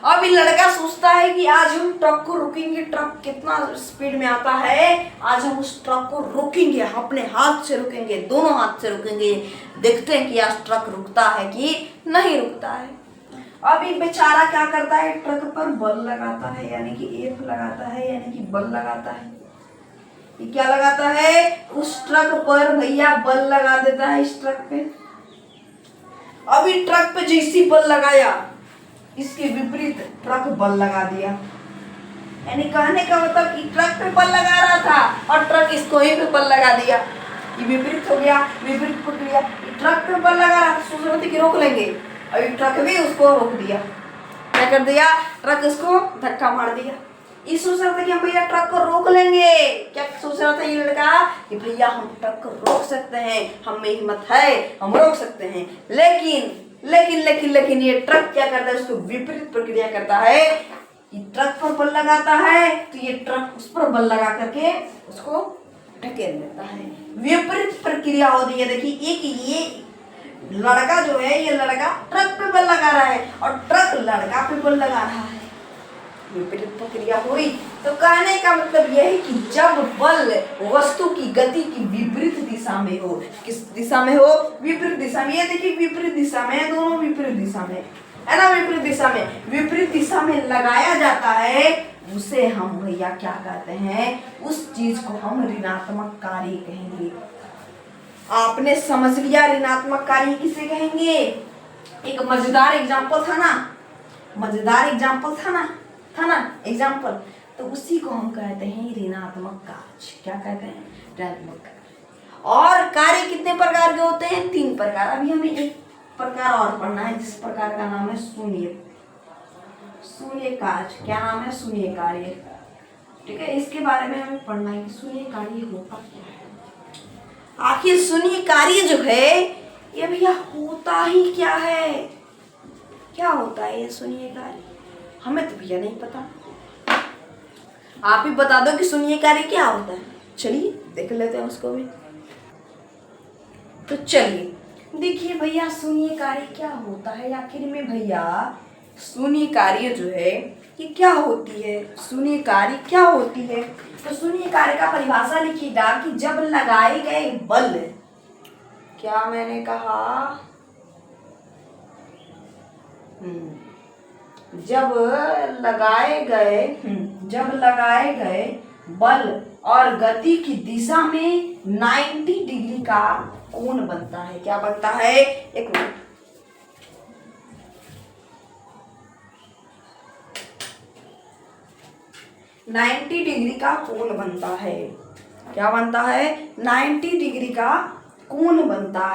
अब ये लड़का सोचता है कि आज हम ट्रक को रोकेंगे। ट्रक कितना स्पीड में आता है, आज हम उस ट्रक को रोकेंगे, अपने हाथ से रोकेंगे, दोनों हाथ से रोकेंगे। देखते हैं कि आज ट्रक रुकता है कि नहीं रुकता है। अब ये बेचारा क्या करता है? ट्रक पर बल लगाता है, यानी कि एफ लगाता है, यानी कि बल लगाता है। ये क्या लगाता है? उस ट्रक पर भैया बल लगा देता है इस ट्रक पे। अभी ट्रक पे जैसी बल लगाया, इसके विपरीत ट्रक बल लगा दिया। यानी कहने का मतलब कि ट्रक पे बल लगा रहा था और ट्रक इसको ही पे बल लगा दिया। ये विपरीत हो गया, विपरीत प्रक्रिया। ट्रक पे बल लगा रहा था, सोच रहे थे कि रोक लेंगे, अभी ट्रक भी उसको रोक दिया। क्या कर दिया? ट्रक उसको धक्का मार दिया। ये सोच रहा था कि हम भैया ट्रक को रोक लेंगे। क्या सोच रहा था ये लड़का? कि भैया हम ट्रक को रोक सकते हैं, हम में हिम्मत है, हम रोक सकते हैं। लेकिन लेकिन लेकिन लेकिन ये ट्रक क्या करता है? उसको विपरीत प्रक्रिया करता है। ये ट्रक पर बल लगाता है तो ये ट्रक उस पर बल लगा करके उसको ढकेल देता है। विपरीत प्रक्रिया होती है। देखिए, एक ये लड़का जो है, ये लड़का ट्रक पे बल लगा रहा है और ट्रक लड़का पे बल लगा रहा है। विपरीत प्रक्रिया हुई। तो कहने का मतलब यह है कि जब बल वस्तु की गति की विपरीत दिशा में हो, किस दिशा में हो? विपरीत दिशा में। ये देखिए विपरीत दिशा में, दोनों विपरीत दिशा में है ना। विपरीत दिशा में लगाया जाता है, उसे हम भैया क्या कहते हैं? उस चीज को हम ऋणात्मक कार्य कहेंगे। आपने समझ लिया ऋणात्मक कार्य किसे कहेंगे? एक मजेदार एग्जाम्पल था ना, एग्जाम्पल। तो उसी को हम कहते हैं ऋणात्मक कार्य। क्या कहते हैं? ऋणात्मक कार्य। और कार्य कितने प्रकार के होते हैं? 3 प्रकार। अभी हमें एक प्रकार और पढ़ना है, जिस प्रकार का नाम है शून्य कार्य। क्या नाम है? शून्य कार्य, ठीक है। इसके बारे में हमें पढ़ना है कि शून्य कार्य होता क्या है। आखिर शून्य कार्य जो है ये भैया होता ही क्या है? क्या होता है ये शून्य कार्य? हमें तो भैया नहीं पता, आप ही बता दो कि शून्य कार्य क्या होता है। चलिए देख लेते हैं उसको भी। तो चलिए देखिए भैया, शून्य कार्य क्या होता है आखिर में। भैया शून्य कार्य जो है ये क्या होती है? शून्य कार्य क्या होती है? तो शून्य कार्य का परिभाषा लिखिएगा कि जब लगाए गए बल, क्या मैंने कहा? जब लगाए गए बल और गति की दिशा में 90 डिग्री का कोण बनता है। क्या बनता है? एक मिनट। नाइन्टी डिग्री का कोण बनता है। क्या बनता है? 90 डिग्री का कोण बनता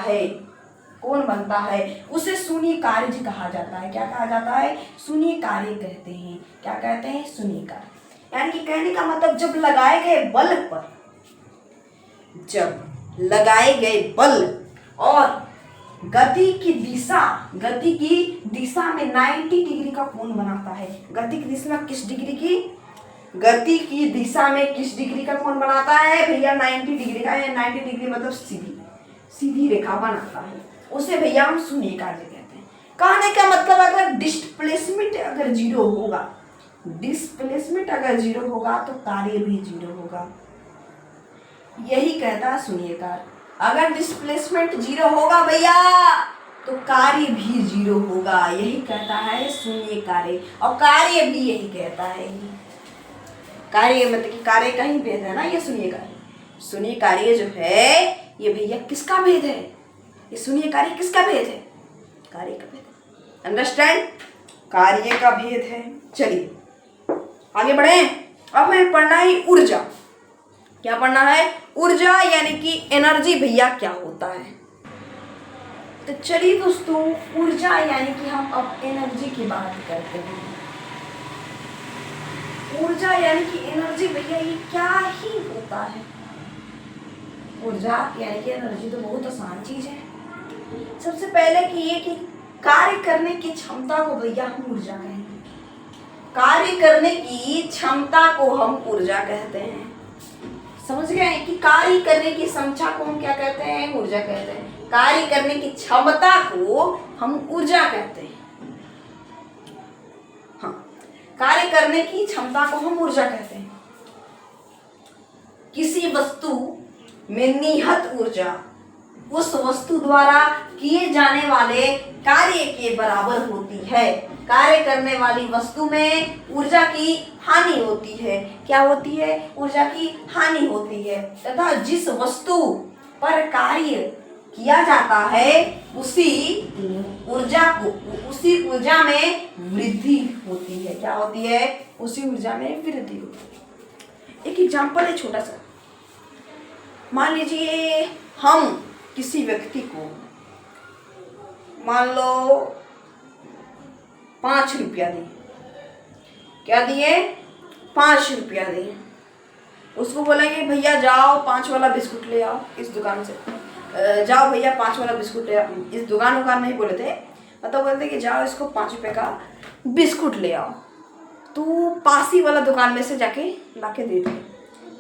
है। उसे शून्य कार्य कहा जाता है। क्या कहा जाता है? शून्य कार्य कहते हैं। क्या कहते हैं? शून्य कार्य। यानी कि कहने का मतलब जब लगाए गए बल और गति की दिशा में 90 डिग्री का कोण बनाता है। गति की दिशा में किस डिग्री की? गति की दिशा में किस डिग्री का कोण बनाता है भैया? 90 डिग्री का। 90 डिग्री मतलब सीधी रेखा बनाता है, उसे भैया हम शून्य कार्य कहते हैं। कहने का मतलब अगर डिस्प्लेसमेंट अगर जीरो होगा तो कार्य भी जीरो होगा। यही कहता है शून्यकार। अगर डिस्प्लेसमेंट जीरो होगा भैया तो कार्य भी जीरो होगा, यही कहता है शून्य कार्य। और कार्य भी यही कहता है। कार्य मतलब कि कार्य का ही भेद है ना ये शून्य कार्य। शून्य कार्य जो है ये भैया किसका भेद है? ये शून्य कार्य किसका भेद है? कार्य का भेद। अंडरस्टैंड? कार्य का भेद है। चलिए आगे बढ़े। अब हमें पढ़ना है ऊर्जा। क्या पढ़ना है? ऊर्जा यानी कि एनर्जी भैया क्या होता है। तो चलिए दोस्तों, ऊर्जा यानी कि हम अब एनर्जी की बात करते हैं। ऊर्जा यानी कि एनर्जी भैया ये क्या ही होता है? ऊर्जा यानी कि एनर्जी तो बहुत आसान चीज है। सबसे पहले कि ये कि कार्य करने की क्षमता को भैया हम ऊर्जा कहेंगे। कार्य करने की क्षमता को हम ऊर्जा कहते हैं। समझ गए कि कार्य करने की क्षमता को हम क्या कहते हैं? ऊर्जा कहते हैं। कार्य करने की क्षमता को हम ऊर्जा कहते हैं। हाँ, कार्य करने की क्षमता को हम ऊर्जा कहते हैं। किसी वस्तु में निहित ऊर्जा उस वस्तु द्वारा किए जाने वाले कार्य के बराबर होती है। कार्य करने वाली वस्तु में ऊर्जा की हानि होती है। क्या होती है? ऊर्जा की हानि होती है। तथा जिस वस्तु पर कार्य किया जाता है उसी ऊर्जा में वृद्धि होती है। क्या होती है? उसी ऊर्जा में वृद्धि होती है। एक एग्जाम्पल है छोटा सा। मान लीजिए हम किसी व्यक्ति को मान लो 5 रुपया दिए। क्या दिए? 5 रुपया दिए। उसको बोलेंगे भैया जाओ 5 वाला बिस्कुट ले आओ इस दुकान से। जाओ भैया 5 वाला बिस्कुट ले आओ। इस दुकान नहीं बोले थे, मतलब बोलते कि जाओ इसको 5 रुपये का बिस्कुट ले आओ। तो पासी वाला दुकान में से जाके लाके दे दे।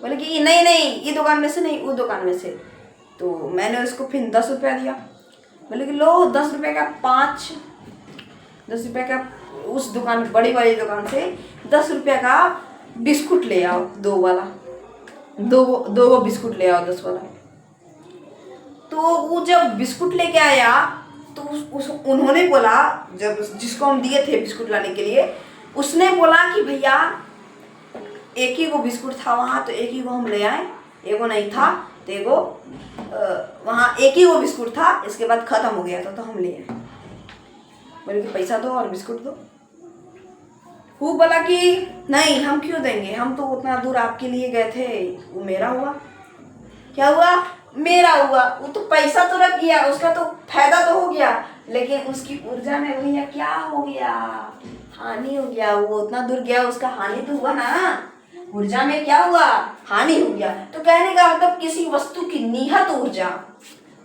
बोले कि नहीं नहीं ये दुकान में से नहीं, वो दुकान में से। तो मैंने उसको फिर 10 रुपया दिया। बोले कि लो 10 रुपये का 10 रुपये का उस दुकान, बड़ी वाली दुकान से 10 रुपये का बिस्कुट ले आओ, दो बिस्कुट ले आओ 10 वाला। तो वो जब बिस्कुट लेके आया तो उन्होंने बोला, जब जिसको हम दिए थे बिस्कुट लाने के लिए, उसने बोला कि भैया एक ही वो बिस्कुट था वहाँ, तो एक ही वो हम ले आए, एगो नहीं था तो एगो वहाँ एक ही वो बिस्कुट था, इसके बाद ख़त्म हो गया था तो हम ले आए। बोले कि पैसा दो और बिस्कुट दो। वो बोला कि नहीं हम क्यों देंगे, हम तो उतना दूर आपके लिए गए थे, वो मेरा हुआ। क्या हुआ? मेरा हुआ। वो तो पैसा तो रख गया, उसका तो फायदा तो हो गया, लेकिन उसकी ऊर्जा में भैया क्या हो गया? हानि हो गया। वो उतना दूर गया, उसका हानि तो हुआ ना। ऊर्जा में क्या हुआ? हानि हो गया। तो कहने का मतलब किसी वस्तु की निहित ऊर्जा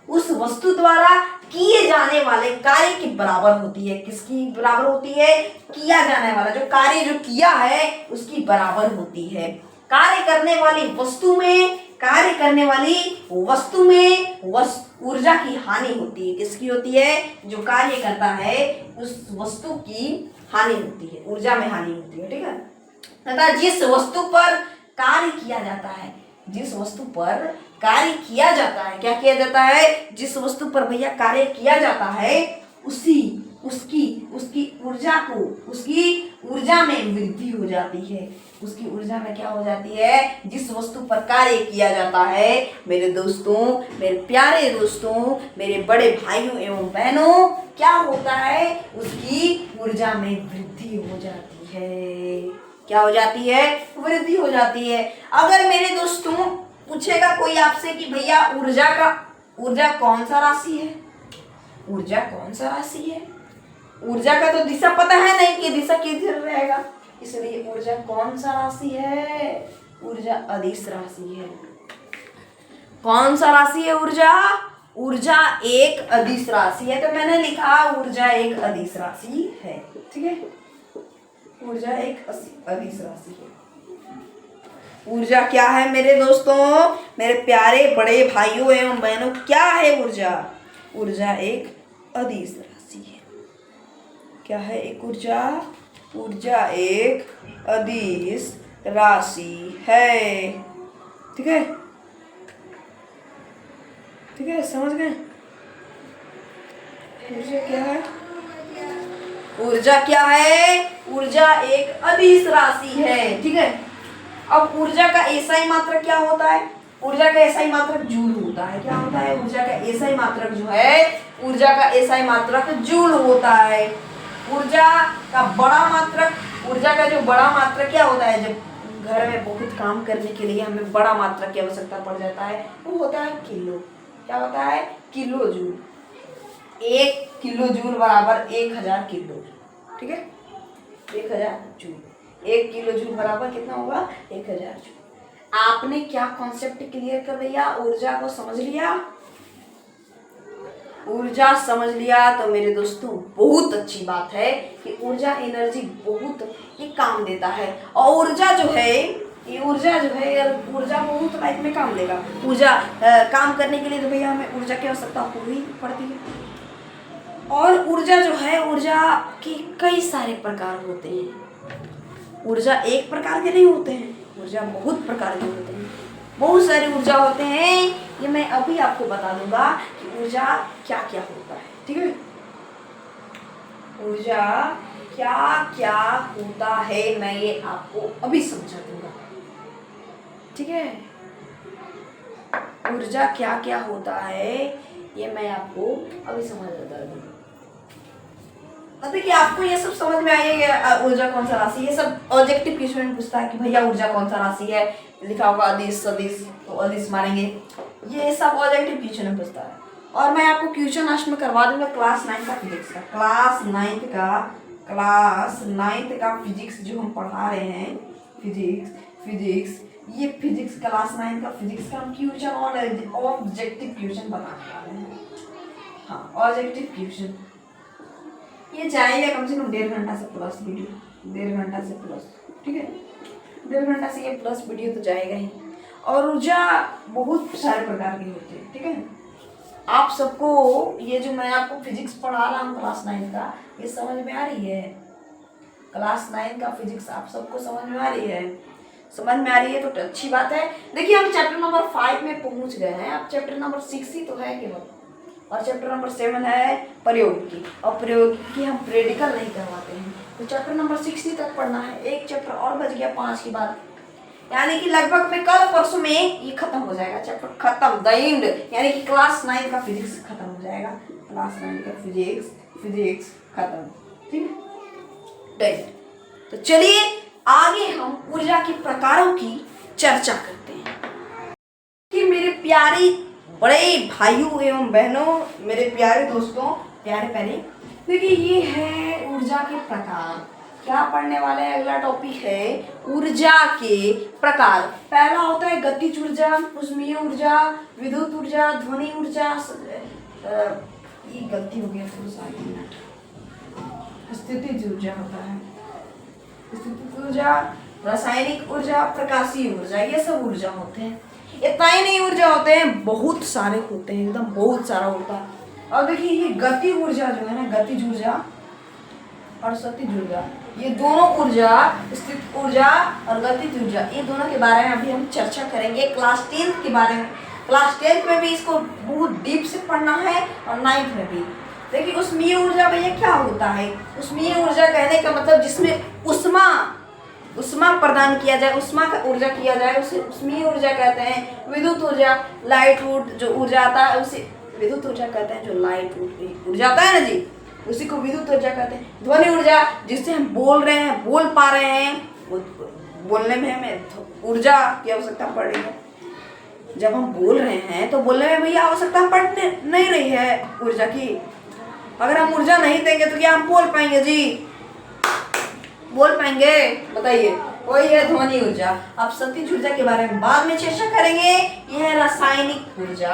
उस वस्तु द्वारा किए जाने वाले कार्य के बराबर होती है। किसकी बराबर होती है? किया जाने वाला जो कार्य जो किया है उसकी बराबर होती है। कार्य करने वाली वस्तु में ऊर्जा की हानि होती है। किसकी होती है? जो कार्य करता है उस वस्तु की हानि होती है, ऊर्जा में हानि होती है। ठीक है। तथा जिस वस्तु पर कार्य किया जाता है, जिस वस्तु पर कार्य किया जाता है, क्या किया जाता है? जिस वस्तु पर भैया कार्य किया जाता है उसकी ऊर्जा में वृद्धि हो जाती है। उसकी ऊर्जा में क्या हो जाती है? जिस वस्तु पर कार्य किया जाता है मेरे दोस्तों, मेरे प्यारे दोस्तों, मेरे बड़े भाइयों एवं बहनों, क्या होता है? उसकी ऊर्जा में वृद्धि हो जाती है। क्या हो जाती है? वृद्धि हो जाती है। अगर मेरे दोस्तों पूछेगा कोई आपसे कि भैया ऊर्जा कौन सा राशि है? ऊर्जा कौन सा राशि है? ऊर्जा का तो दिशा पता है नहीं कि दिशा किधर रहेगा, इसलिए ऊर्जा कौन सा राशि है? ऊर्जा अदिश राशि है। कौन सा राशि है ऊर्जा? ऊर्जा एक अदिश राशि है। तो मैंने लिखा ऊर्जा एक अदिश राशि है। ठीक है, ऊर्जा एक अदिश राशि है। ऊर्जा क्या है मेरे दोस्तों, मेरे प्यारे बड़े भाइयों एवं बहनों, क्या है ऊर्जा? ऊर्जा एक अदिश राशि है। क्या है एक ऊर्जा एक अदिश राशि है। ठीक है। है, समझ गए? ऊर्जा क्या है? ऊर्जा क्या है? ऊर्जा एक अदिश राशि है, ठीक है। अब ऊर्जा का एसआई मात्रक क्या होता है? ऊर्जा का एसआई मात्रक जूल होता है। क्या होता है? ऊर्जा का एसआई मात्रक जो है, ऊर्जा का एसआई मात्रक जूल होता है। ऊर्जा का बड़ा मात्रक, ऊर्जा का जो बड़ा मात्रक क्या होता है? जब घर में बहुत काम करने के लिए हमें बड़ा मात्रक की आवश्यकता पड़ जाता है, वो होता है किलो। क्या होता है? Kilo joule. 1 किलो जूल बराबर 1000 किलो, ठीक है। 1000 जूल, 1 किलो जूल बराबर कितना होगा? 1000 जूल। आपने क्या कॉन्सेप्ट क्लियर कर लिया? ऊर्जा को समझ लिया? ऊर्जा समझ लिया तो मेरे दोस्तों बहुत अच्छी बात है कि ऊर्जा एनर्जी बहुत ही काम देता है। और ऊर्जा जो है, ये ऊर्जा जो है, ऊर्जा बहुत लाइफ में काम देगा। ऊर्जा काम करने के लिए तो भैया हमें ऊर्जा की आवश्यकता पूरी पड़ती है। और ऊर्जा जो है, ऊर्जा के कई सारे प्रकार होते हैं। ऊर्जा एक प्रकार के नहीं होते हैं, ऊर्जा बहुत प्रकार के होते हैं। बहुत सारी ऊर्जा होते हैं, ये मैं अभी आपको बता दूंगा कि ऊर्जा क्या क्या होता है, ठीक है। ऊर्जा क्या क्या होता है मैं ये आपको अभी समझा दूंगा, ठीक है। ऊर्जा क्या क्या होता है ये मैं आपको अभी समझ बता दूंगा। देखिए आपको ये सब समझ में आइए, ऊर्जा कौन सा राशि, ये सब ऑब्जेक्टिव क्वेश्चन में पूछता है कि भैया ऊर्जा कौन सा राशि है, लिखा होगा अदिश सदिश, तो अदिश मारेंगे। ये सब ऑब्जेक्टिव क्वेश्चन में पूछता है। और मैं आपको क्वेश्चन लास्ट में करवा दूंगा क्लास 9 का फिजिक्स का, क्लास 9 का फिजिक्स जो हम पढ़ा रहे हैं, फिजिक्स ये फिजिक्स क्लास 9 का फिजिक्स का हम क्वेश्चन और ऑब्जेक्टिव क्वेश्चन बनाने वाले हैं। हाँ, ऑब्जेक्टिव क्वेश्चन ये जाएगा कम से कम 1.5 घंटा से प्लस वीडियो, 1.5 घंटा से प्लस, ठीक है। 1.5 घंटा से ये प्लस वीडियो तो जाएगा ही। और ऊर्जा बहुत सारे प्रकार की होती है, ठीक है। आप सबको ये जो मैं आपको फिजिक्स पढ़ा रहा हूँ क्लास 9 का, ये समझ में आ रही है? क्लास 9 का फिजिक्स आप सबको समझ में आ रही है? समझ में आ रही है तो अच्छी बात है। देखिए हम चैप्टर नंबर 5 में पहुंच गए हैं, अब चैप्टर नंबर 6 ही तो है केवल, और चैप्टर नंबर 7 है प्रयोगिकी। और प्रयोगिकी हम प्रैक्टिकल नहीं करवाते हैं, तो चैप्टर नंबर 6 ही तक पढ़ना है। एक चैप्टर और बच गया 5 के बाद, यानी कि लगभग में कल परसों में ये खत्म हो जाएगा, चैप्टर खत्म, द एंड, यानी कि क्लास 9 का फिजिक्स खत्म हो जाएगा। क्लास 9 का फिजिक्स खत्म, ठीक है। तो चलिए आगे हम ऊर्जा के प्रकारों की चर्चा करते हैं कि मेरे प्यारे बड़े भाइयों एवं बहनों, मेरे प्यारे दोस्तों, प्यारे प्यारे, देखिए ये है ऊर्जा के प्रकार। क्या पढ़ने वाले हैं? अगला टॉपिक है ऊर्जा के प्रकार। पहला होता है गतिज ऊर्जा, ऊष्मीय ऊर्जा, विद्युत ऊर्जा, ध्वनि ऊर्जा, ये गलती हो गया थोड़ा सा, स्थितिज ऊर्जा होता है, स्थितिज ऊर्जा, रासायनिक ऊर्जा, प्रकाशीय ऊर्जा, ये सब ऊर्जा होते हैं। इतना ही नहीं ऊर्जा होते हैं, बहुत सारे होते हैं, एकदम बहुत सारा होता है। और देखिए ये गति ऊर्जा जो है ना, गतिज ऊर्जा और स्थितिज ऊर्जा, ये दोनों ऊर्जा, स्थित ऊर्जा और गतिज ऊर्जा, ये दोनों के बारे में अभी हम चर्चा करेंगे क्लास 10 के बारे में। क्लास 10 में भी इसको बहुत डीप से पढ़ना है और 9th में भी। देखिए ऊष्मीय ऊर्जा भैया क्या होता है? ऊष्मीय ऊर्जा कहने का मतलब जिसमें उष्मा प्रदान किया जाए, उष्मा का ऊर्जा किया जाए, उसे ऊष्मीय ऊर्जा कहते हैं। विद्युत ऊर्जा, लाइट वुड जो ऊर्जा आता है उसे विद्युत ऊर्जा कहते हैं, जो लाइट वुड ऊर्जा आता है ना जी, उसी को विद्युत ऊर्जा कहते हैं। ध्वनि ऊर्जा, जिससे हम बोल रहे हैं, बोल पा रहे हैं, बोलने में हमें ऊर्जा की आवश्यकता पड़ रही है। जब हम बोल रहे हैं तो बोलने में भैया आवश्यकता पड़ नहीं रही है ऊर्जा की। अगर हम ऊर्जा नहीं देंगे तो क्या हम बोल पाएंगे जी? बोल पाएंगे? बताइए। वही है ध्वनि ऊर्जा। अब स्थितिज ऊर्जा के बारे में बाद में चर्चा करेंगे। यह है रासायनिक ऊर्जा।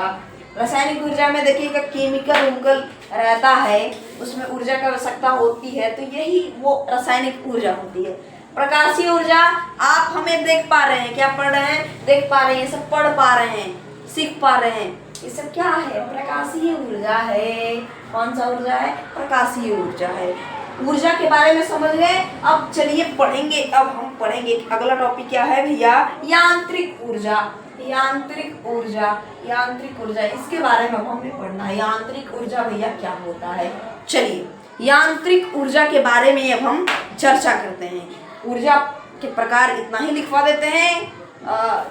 रासायनिक ऊर्जा में देखिएगा केमिकल रहता है, उसमें ऊर्जा की आवश्यकता होती है, तो यही वो रासायनिक ऊर्जा होती है। प्रकाशीय ऊर्जा, आप हमें देख पा रहे हैं, क्या पढ़ रहे हैं? देख पा रहे हैं, सब पढ़ पा रहे हैं, सीख पा रहे हैं, ये सब क्या है? प्रकाशीय ऊर्जा है। कौन सा ऊर्जा है? प्रकाशीय ऊर्जा है। ऊर्जा के बारे में समझ गए। अब चलिए पढ़ेंगे, अब हम पढ़ेंगे अगला टॉपिक क्या है भैया? यांत्रिक ऊर्जा। यांत्रिक ऊर्जा, यांत्रिक ऊर्जा, इसके बारे में अब हमें पढ़ना है। यांत्रिक ऊर्जा भैया क्या होता है? चलिए यांत्रिक ऊर्जा के बारे में अब हम चर्चा करते हैं। ऊर्जा के प्रकार इतना ही लिखवा देते हैं,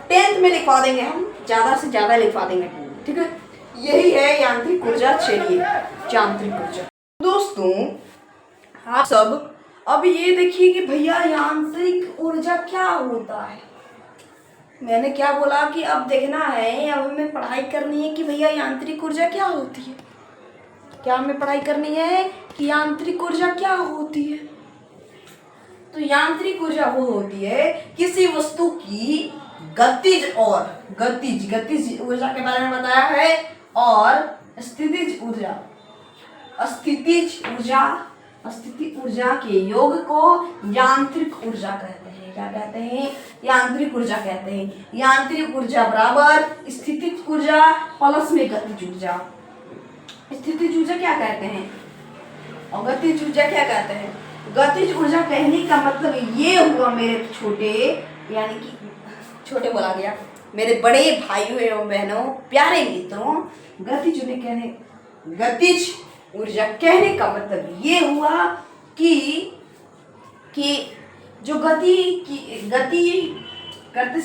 10th में लिखवा देंगे हम, ज़्यादा से ज़्यादा लिखवा देंगे, ठीक है। यही है यांत्रिक ऊर्जा। चलिए यांत्रिक ऊर्जा। दोस्तों आप सब अब ये देखिए कि भैया यांत्रिक ऊर्जा क्या होता है। मैंने क्या बोला कि अब देखना है, अब हमें पढ़ाई करनी है कि भैया यांत्रिक ऊर्जा क्या होती है। क्या हमें पढ़ाई करनी है कि यांत्रिक ऊर्जा क्या होती है। तो यांत्रिक ऊर्जा वो होती है किसी वस्तु की गतिज और गतिज ऊर्जा के बारे में बताया है, और स्थितिज ऊर्जा के योग को यांत्रिक ऊर्जा कहते हैं। क्या कहते हैं? यांत्रिक ऊर्जा कहते हैं। यांत्रिक ऊर्जा बराबर स्थितिज ऊर्जा प्लस में गतिज ऊर्जा। स्थितिज ऊर्जा क्या कहते हैं और गतिज ऊर्जा क्या कहते हैं? गतिज ऊर्जा कहने का मतलब ये हुआ मेरे छोटे, यानी कि छोटे बोला गया, मेरे बड़े भाइयों एवं बहनों, प्यारे मित्रों, गतिज ऊर्जा कहने का मतलब ये हुआ कि जो गति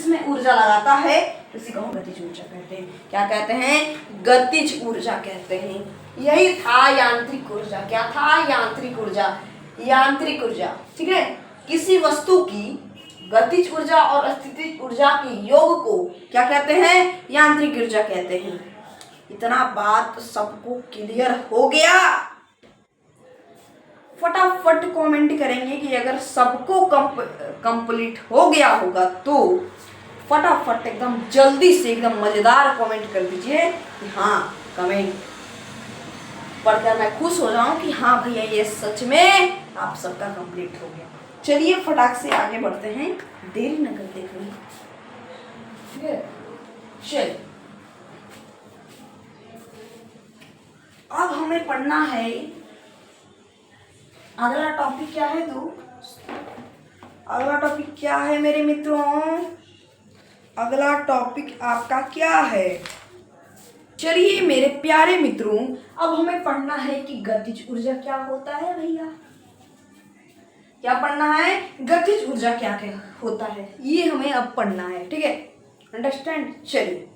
में ऊर्जा लगाता है इसी को हम गतिज ऊर्जा कहते हैं। क्या कहते हैं? गतिज ऊर्जा कहते हैं। यही था यांत्रिक ऊर्जा। क्या था? यांत्रिक ऊर्जा, ठीक है। किसी वस्तु की गतिज ऊर्जा और स्थितिज ऊर्जा के योग को क्या कहते हैं? यांत्रिक ऊर्जा कहते हैं। इतना बात सबको क्लियर हो गया? फटाफट कमेंट करेंगे कि अगर सबको कंप्लीट हो गया होगा तो फटाफट एकदम जल्दी से एकदम मजेदार कमेंट कर दीजिए कि हाँ, कमेंट पढ़कर मैं खुश हो जाऊं कि हाँ भैया ये सच में आप सबका कंप्लीट हो गया। चलिए फटाक से आगे बढ़ते हैं, देरी न करते हुए, ठीक है। चलिए अब हमें पढ़ना है अगला टॉपिक। क्या है अगला टॉपिक क्या है मेरे मित्रों? अगला टॉपिक आपका क्या है? चलिए मेरे प्यारे मित्रों, अब हमें पढ़ना है कि गतिज ऊर्जा क्या होता है। भैया क्या पढ़ना है? गतिज ऊर्जा क्या क्या होता है, ये हमें अब पढ़ना है, ठीक है। अंडरस्टैंड? चलिए,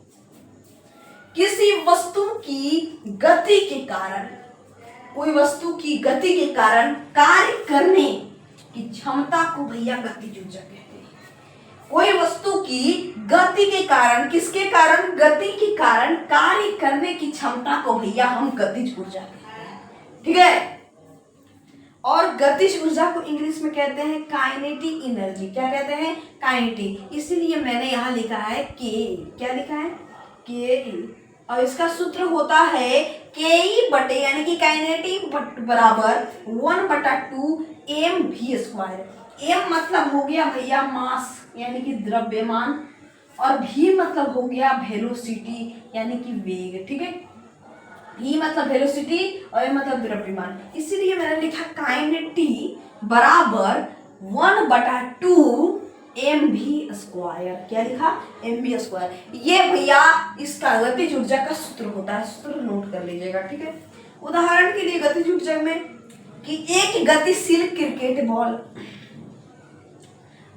किसी वस्तु की गति के कारण, कोई वस्तु की गति के कारण कार्य करने की क्षमता को भैया गतिज ऊर्जा कहते हैं। कोई वस्तु की गति के कारण, किसके कारण? गति के कारण कार्य करने की क्षमता को भैया हम गतिज ऊर्जा कहते हैं, ठीक है। और गतिज ऊर्जा को इंग्लिश में कहते हैं काइनेटिक एनर्जी। क्या कहते हैं? काइनेटिक। इसीलिए मैंने यहाँ लिखा है के। क्या लिखा है? के। और इसका सूत्र होता है के बटे, यानी कि काइनेटिक बराबर 1/2 mv²। m मतलब हो गया भैया मास, यानी कि द्रव्यमान, और v मतलब हो गया वेलोसिटी, यानी कि वेग, ठीक है। v मतलब वेलोसिटी और m मतलब द्रव्यमान। इसीलिए मैंने लिखा काइनेटिक बराबर 1/2 mv²। क्या लिखा? mv²। ये भैया इसका गतिज ऊर्जा का सूत्र होता है, सूत्र नोट कर लीजिएगा, ठीक है। उदाहरण के लिए गतिज ऊर्जा में कि एक गतिशील क्रिकेट बॉल,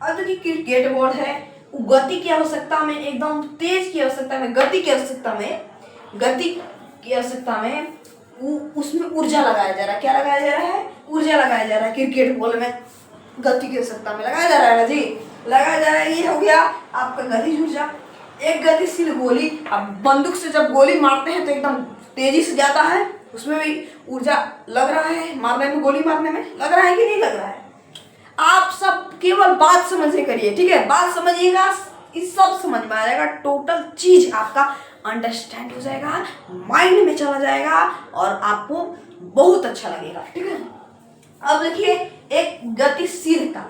अब देखिए क्रिकेट बॉल है, वो गति की आवश्यकता में, एकदम तेज की आवश्यकता में, गति की आवश्यकता में उसमें ऊर्जा लगाया जा रहा है। क्या लगाया जा रहा है? ऊर्जा लगाया जा रहा है। क्रिकेट बॉल में गति की आवश्यकता में लगाया जा रहा है ना जी, लगाया जा रहा है। ये हो गया आपका गतिज ऊर्जा। एक गतिशील गोली, अब बंदूक से जब गोली मारते हैं तो एकदम तेजी से जाता है, उसमें भी ऊर्जा लग रहा है, मारने में, गोली मारने में लग रहा है कि नहीं लग रहा है? आप सब केवल बात समझे करिए, ठीक है। बात समझिएगा, इस सब समझ में आ जाएगा, टोटल चीज आपका अंडरस्टैंड हो जाएगा, माइंड में चला जाएगा और आपको बहुत अच्छा लगेगा, ठीक है। अब देखिए एक गतिशीलता,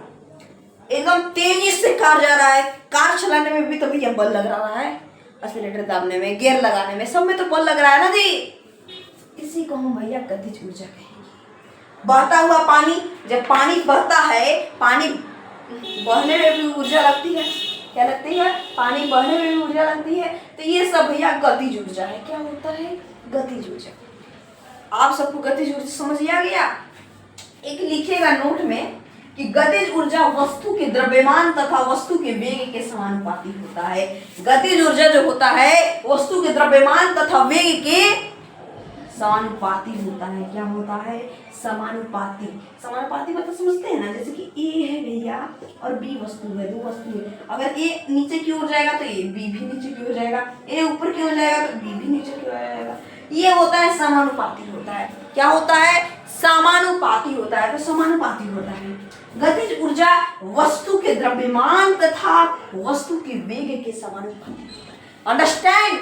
एकदम तेजी से कार जा रहा है, कार चलाने में भी तो भैया बल लग रहा है, एक्सीलरेटर दाबने में, गियर लगाने में, सब में तो बल लग रहा है ना जी। इसी को हम भैया गतिज ऊर्जा कहेंगे। बहता हुआ पानी, जब पानी बहता है, पानी बहने में भी ऊर्जा लगती है, क्या लगती है, पानी बहने में भी ऊर्जा लगती है। तो ये सब भैया गतिज ऊर्जा है। क्या होता है, गतिज ऊर्जा। आप सबको गतिज ऊर्जा समझ आ गया। एक लिखेगा नोट में कि गतिज ऊर्जा वस्तु के द्रव्यमान तथा वस्तु के वेग के समानुपाती होता है। गतिज ऊर्जा जो होता है वस्तु के द्रव्यमान तथा वेग के समानुपाती होता है। क्या होता है, समानुपाती। समानुपाती मतलब समझते हैं ना, जैसे कि ए है भैया और बी वस्तु है, दो वस्तु है। अगर ए नीचे की ओर जाएगा तो ए बी भी नीचे की ओर जाएगा, ए ऊपर की ओर जाएगा तो बी भी नीचे की ओर जाएगा। ये होता है समानुपाती होता है। क्या होता है, समानुपाती होता है। तो समानुपाती होता है। गतिज ऊर्जा वस्तु के द्रव्यमान तथा वस्तु के वेग के समानुपाती। अंडरस्टैंड,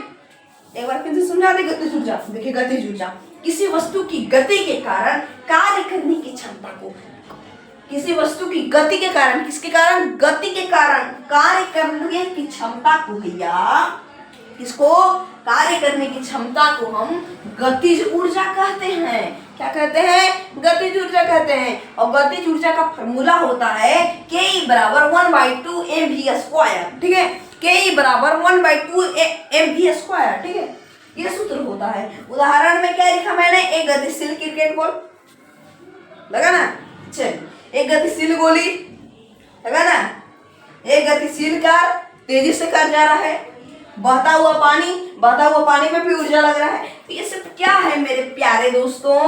एक बार फिर से समझा दे गतिज ऊर्जा। देखिए गतिज ऊर्जा किसी वस्तु की गति के कारण कार्य करने की क्षमता को, किसी वस्तु की गति के कारण, किसके कारण, गति के कारण कार्य करने की क्षमता को भैया, इसको कार्य करने की क्षमता को हम गतिज ऊर्जा कहते हैं। क्या कहते हैं, गतिज ऊर्जा कहते हैं। और गतिज ऊर्जा का फॉर्मूला होता है Ke बराबर 1/2 mv²। ठीक है, Ke बराबर 1/2 mv²। ठीक है, ये सूत्र होता है। उदाहरण में क्या लिखा मैंने, एक गतिशील क्रिकेट बॉल लगा ना, चल एक गतिशील गोली लगा ना, एक गतिशील कार तेजी से कार जा रहा है, बहता हुआ पानी में भी ऊर्जा लग रहा है। तो ये सब क्या है मेरे प्यारे दोस्तों,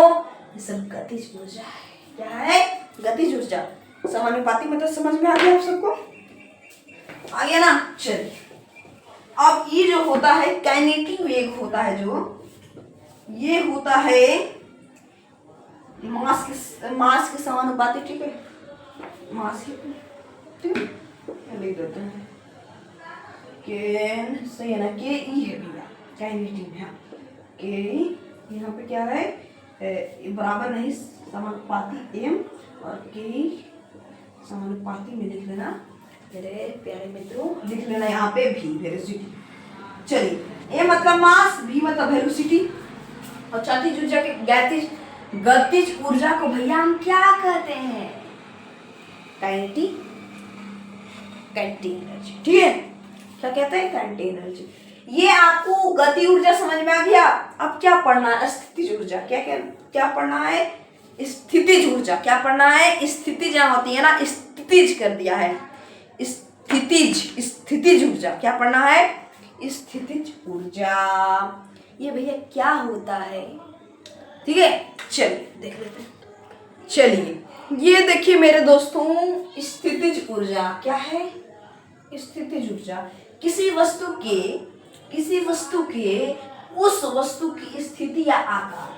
ये सब गतिज ऊर्जा है। क्या है, गतिज ऊर्जा। समानुपाती मतलब समझ में आ गया आप सबको, आ गया ना। चलिए अब ये जो होता है काइनेटिक वेग होता है, जो ये होता है मास के समानुपाती। ठीक है, मास के, ठीक है, लिख देते हैं के, सही है ना, के ई है भैया, काइनेटिक है के, यहाँ पे क्या है बराबर नहीं, समानुपाती एम और के समानुपाती में लिख लेना मेरे प्यारे मित्रों, लिख लेना यहाँ पे भी वेलोसिटी। चलिए, ए मतलब मास, भी मतलब वेलोसिटी। और गतिज ऊर्जा के गतिज ऊर्जा को भैया हम क्या कहते हैं, काइनेटिक एनर्जी। ठीक है, क्या कहते हैं, काइनेटिक एनर्जी। ये आपको गति ऊर्जा समझ में आ गया। अब क्या पढ़ना है, स्थितिज ऊर्जा। क्या पढ़ना है, स्थितिज ऊर्जा। क्या पढ़ना है, स्थिति जहाँ होती है ना, स्थितिज कर दिया है, स्थितिज ऊर्जा। क्या पढ़ना है, स्थितिज ऊर्जा। ये भैया क्या होता है, ठीक है, चलिए देख लेते हैं। चलिए ये देखिए मेरे दोस्तों, स्थितिज ऊर्जा क्या है, स्थितिज ऊर्जा किसी वस्तु के उस वस्तु की स्थिति या आकार,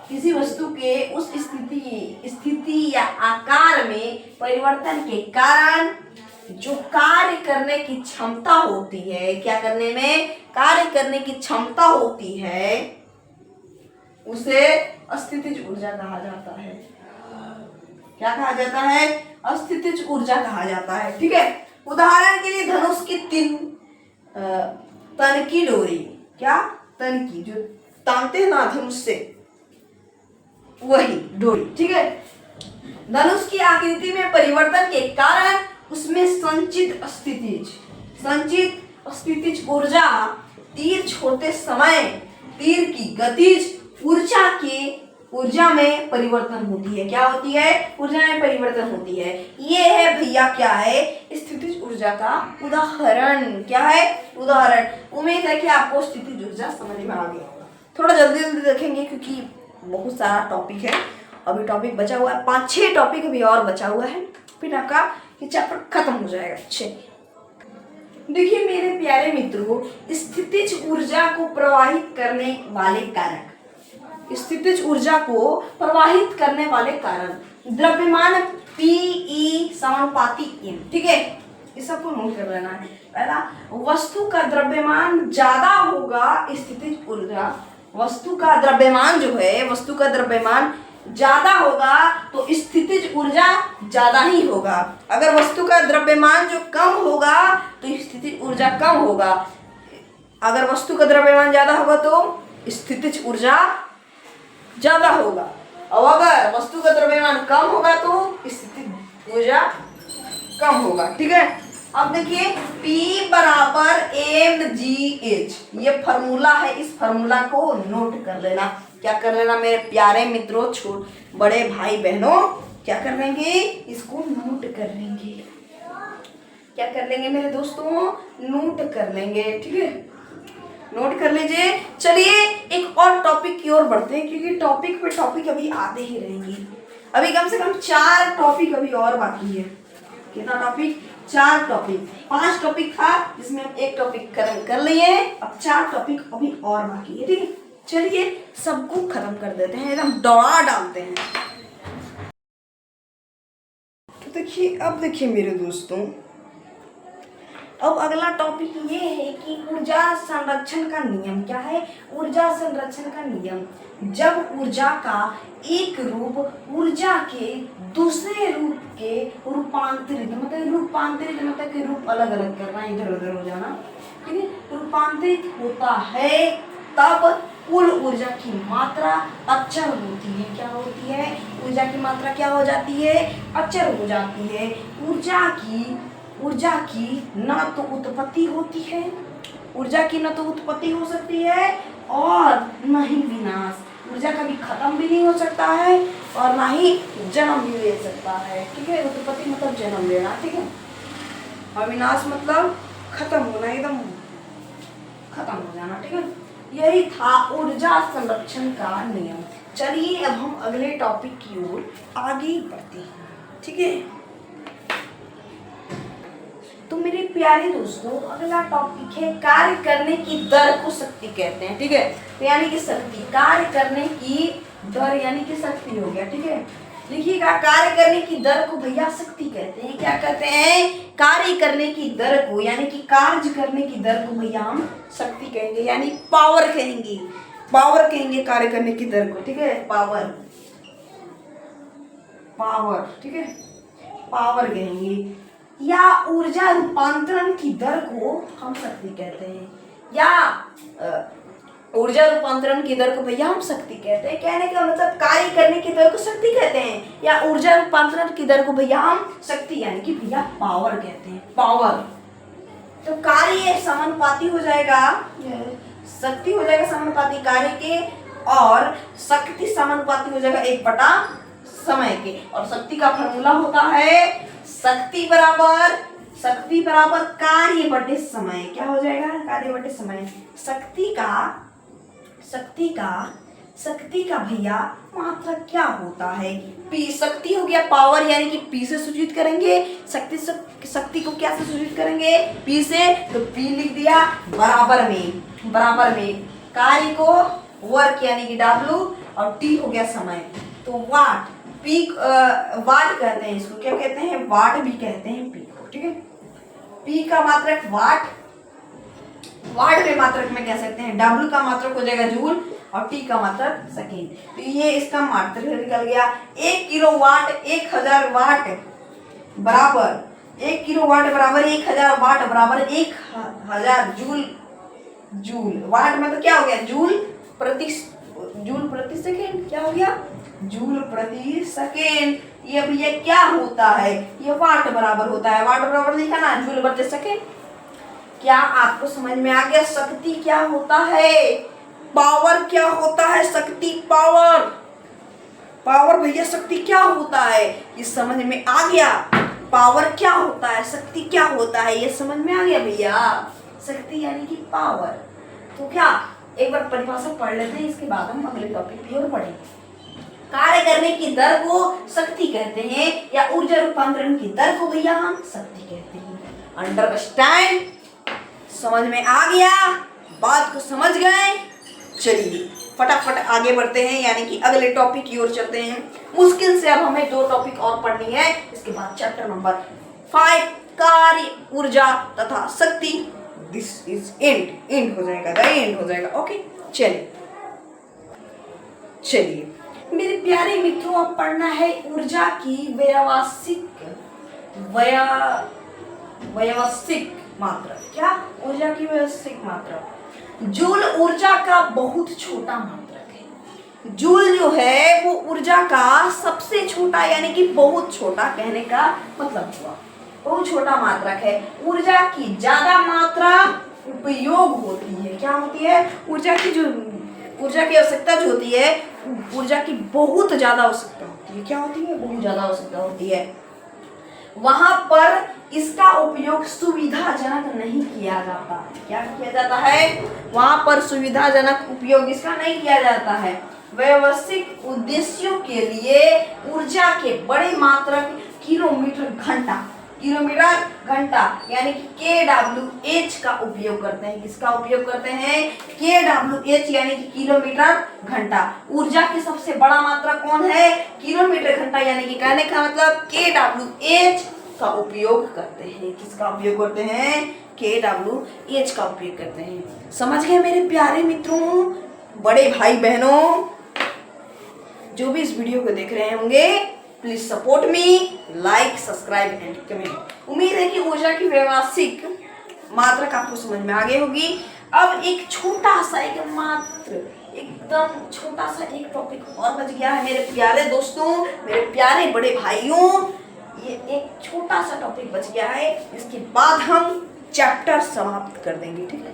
किसी वस्तु के उस स्थिति या आकार में परिवर्तन के कारण जो कार्य करने की क्षमता होती है, क्या करने में, कार्य करने की क्षमता होती है, उसे स्थितिज ऊर्जा कहा जाता है। क्या कहा जाता है, स्थितिज ऊर्जा कहा जाता है। ठीक है, उदाहरण के लिए धनुष की 3 तन की डोरी, क्या, तन की, जो तानते हैं ना धनुष से, वही डोरी। ठीक है, धनुष की आकृति में परिवर्तन के कारण उसमें संचित स्थितिज ऊर्जा तीर छोड़ते समय तीर की गतिज ऊर्जा में परिवर्तन होती है। क्या होती है, ऊर्जा में परिवर्तन होती है। ये है भैया क्या है, स्थितिज ऊर्जा का उदाहरण। क्या है, उदाहरण। उम्मीद है कि आपको स्थितिज ऊर्जा समझ में आ गया होगा। थोड़ा जल्दी देखेंगे क्योंकि बहुत सारा टॉपिक है, अभी टॉपिक बचा हुआ है, 5-6 टॉपिक अभी और बचा हुआ है, फिर आपका ये चैप्टर खत्म हो जाएगा। चलिए देखिए मेरे प्यारे मित्रों, स्थितिज ऊर्जा को प्रवाहित करने वाले कारक, स्थितिज ऊर्जा को प्रवाहित करने वाले कारण द्रव्यमान Pe समानुपाती M। ठीक है, इस सबको नोट कर लेना है। पहला, वस्तु का द्रव्यमान ज्यादा होगा स्थितिज ऊर्जा, वस्तु का द्रव्यमान जो है, वस्तु का द्रव्यमान ज्यादा होगा तो स्थितिज ऊर्जा ज्यादा ही होगा। अगर वस्तु का द्रव्यमान जो कम होगा तो स्थितिज ऊर्जा कम होगा। अगर वस्तु का द्रव्यमान ज्यादा होगा तो स्थितिज ऊर्जा ज्यादा होगा, और अगर वस्तु का द्रव्यमान कम होगा तो स्थितिज ऊर्जा कम होगा। ठीक है, अब देखिए P बराबर mgh, ये फॉर्मूला है। इस फॉर्मूला को नोट कर लेना। क्या कर लेना मेरे प्यारे मित्रों, छोट बड़े भाई बहनों, क्या कर लेंगे, इसको नोट कर लेंगे। क्या कर लेंगे मेरे दोस्तों, नोट कर लेंगे। ठीक है, नोट कर लीजिए। चलिए एक और टॉपिक की ओर बढ़ते हैं, क्योंकि टॉपिक पे टॉपिक अभी आते ही रहेंगे। अभी कम से कम 4 टॉपिक अभी और बाकी है। कितना टॉपिक, 4 टॉपिक। 5 टॉपिक था जिसमें हम 1 टॉपिक कर लिए, अब 4 टॉपिक अभी और बाकी है। ठीक है, चलिए सबको खत्म कर देते हैं, एकदम दौड़ा डालते हैं। तो देखिए, अब देखिए मेरे दोस्तों, अब अगला टॉपिक ये है कि ऊर्जा संरक्षण का नियम क्या है। ऊर्जा संरक्षण का नियम, जब ऊर्जा का एक रूप ऊर्जा के दूसरे रूप के रूपांतरित मतलब कि रूप अलग अलग करना, इधर उधर हो जाना, ठीक है, रूपांतरित होता है, तब कुल ऊर्जा की मात्रा अचर होती है। क्या होती है, ऊर्जा की मात्रा क्या हो जाती है, अचर हो जाती है। ऊर्जा की न तो उत्पत्ति होती है, ऊर्जा की न तो उत्पत्ति हो सकती है और न ही विनाश। ऊर्जा कभी खत्म भी नहीं हो सकता है और ना ही जन्म भी ले सकता है। ठीक है, उत्पत्ति मतलब जन्म लेना, ठीक है, और विनाश मतलब खत्म होना, एकदम खत्म हो जाना। ठीक है, यही था ऊर्जा संरक्षण का नियम। चलिए अब हम अगले टॉपिक की ओर आगे बढ़ते हैं। ठीक है, तो मेरे प्यारे दोस्तों, अगला टॉपिक है कार्य करने की दर को शक्ति कहते हैं। ठीक है, तो यानी कि शक्ति, कार्य करने की दर यानी कि शक्ति हो गया। ठीक है, लिखिएगा, कार्य करने की दर को भैया शक्ति कहते हैं। क्या कहते हैं, कार्य करने की दर को, यानी कि कार्य करने की दर को भैया हम शक्ति कहेंगे, यानी पावर कहेंगे। पावर कहेंगे कार्य करने की दर को। ठीक है, पावर, ठीक है, पावर कहेंगे। या ऊर्जा रूपांतरण की दर को हम शक्ति कहते हैं, या ऊर्जा रूपांतरण की दर को भैया हम शक्ति कहते हैं। कहने का मतलब कार्य करने की दर को शक्ति कहते हैं, या ऊर्जा रूपांतरण की दर को भैया हम शक्ति यानी कि भैया पावर कहते हैं, पावर। तो कार्य समानुपाती हो जाएगा, शक्ति हो जाएगा समानुपाती कार्य के, और शक्ति समानुपाती हो जाएगा 1 बटा समय के। और शक्ति का फॉर्मूला होता है शक्ति बराबर कार्य बटे समय। क्या हो जाएगा, कार्य बटे समय। शक्ति का भैया मात्रा क्या होता है, पी। शक्ति हो गया पावर, यानी कि पी से सूचित करेंगे। शक्ति को क्या से सूचित करेंगे, पी से, तो पी लिख दिया बराबर में कार्य को वर्क यानी कि W, और टी हो गया समय, तो वाट। पी वाट कहते हैं इसको, क्या कहते हैं, वाट भी कहते हैं पी को। ठीक है, पी का मात्रक वाट में मात्रक में कह सकते हैं, W का मात्रक हो जाएगा जूल, और टी का मात्रक सेकेंड। तो ये इसका मात्रक निकल गया। 1 किलोवाट 1000 वाट बराबर 1 किलोवाट बराबर 1000 वाट बराबर 1000 जूल। वाट मतलब क्या हो गया, जूल प्रति सेकेंड। क्या हो गया, जूल प्रति सेकेंड। ये भैया क्या होता है, ये वाट बराबर होता है। वाट बराबर लिखा ना, जूल प्रति सेकेंड। क्या आपको समझ में आ गया, शक्ति क्या होता है, पावर क्या होता है, शक्ति पावर भैया शक्ति क्या होता है, ये समझ में आ गया। पावर क्या होता है, शक्ति क्या होता है, ये समझ में आ गया भैया। शक्ति यानी कि पावर। तो क्या एक बार परिभाषा पढ़ लेते हैं, इसके बाद हम अगले टॉपिक की ओर बढ़ेंगे। कार्य करने की दर को शक्ति कहते हैं, या ऊर्जा रूपांतरण की दर को भैया हम शक्ति कहते हैं। अंडरस्टैंड, समझ में आ गया, बात को समझ गए। चलिए फटाफट आगे बढ़ते हैं, यानी कि अगले टॉपिक की ओर चलते हैं। मुश्किल से अब हमें 2 टॉपिक और पढ़नी है, इसके बाद चैप्टर नंबर 5 कार्य, ऊर्जा तथा शक्ति। दिस इज एंड हो जाएगा। ओके, चलिए मेरे प्यारे मित्रों, अब पढ़ना है ऊर्जा की व्यवस्थिक मात्रा। क्या, ऊर्जा की व्यवस्थिक मात्रा। जूल ऊर्जा का बहुत छोटा मात्रक है। जूल जो है वो ऊर्जा का सबसे छोटा, यानी कि बहुत छोटा कहने का मतलब हुआ। बहुत छोटा मात्रक है। ऊर्जा की ज्यादा मात्रा उपयोग होती है। क्या होती है? ऊर्जा की आवश्यकता जो होती है, ऊर्जा की बहुत ज्यादा आवश्यकता होती है। क्या होती है? बहुत ज्यादा आवश्यकता होती है। वहां पर इसका उपयोग सुविधाजनक नहीं किया जाता। क्या किया जाता है? वहां पर सुविधाजनक उपयोग इसका नहीं किया जाता है। व्यावसायिक उद्देश्यों के लिए ऊर्जा के बड़े मात्रक किलोमीटर घंटा यानी कि kWh का उपयोग करते हैं। किसका उपयोग करते हैं? kWh यानी कि किलोमीटर घंटा। ऊर्जा की सबसे बड़ा मात्रा कौन है? किलोमीटर घंटा, यानी कि कहने का मतलब kWh का उपयोग करते हैं। किसका उपयोग करते हैं? kWh का उपयोग करते हैं। समझ गए मेरे प्यारे मित्रों, बड़े भाई बहनों, जो भी इस वीडियो को देख रहे होंगे, please support me, like, subscribe and comment. उम्मीद है कि ऊर्जा की व्यावसायिक मात्रक आपको समझ में आ गई होगी। अब एक छोटा सा एकदम छोटा सा एक टॉपिक और बच गया है मेरे प्यारे दोस्तों, मेरे प्यारे बड़े भाइयों। ये एक छोटा सा टॉपिक बच गया है, इसके बाद हम चैप्टर समाप्त कर देंगे। ठीक है,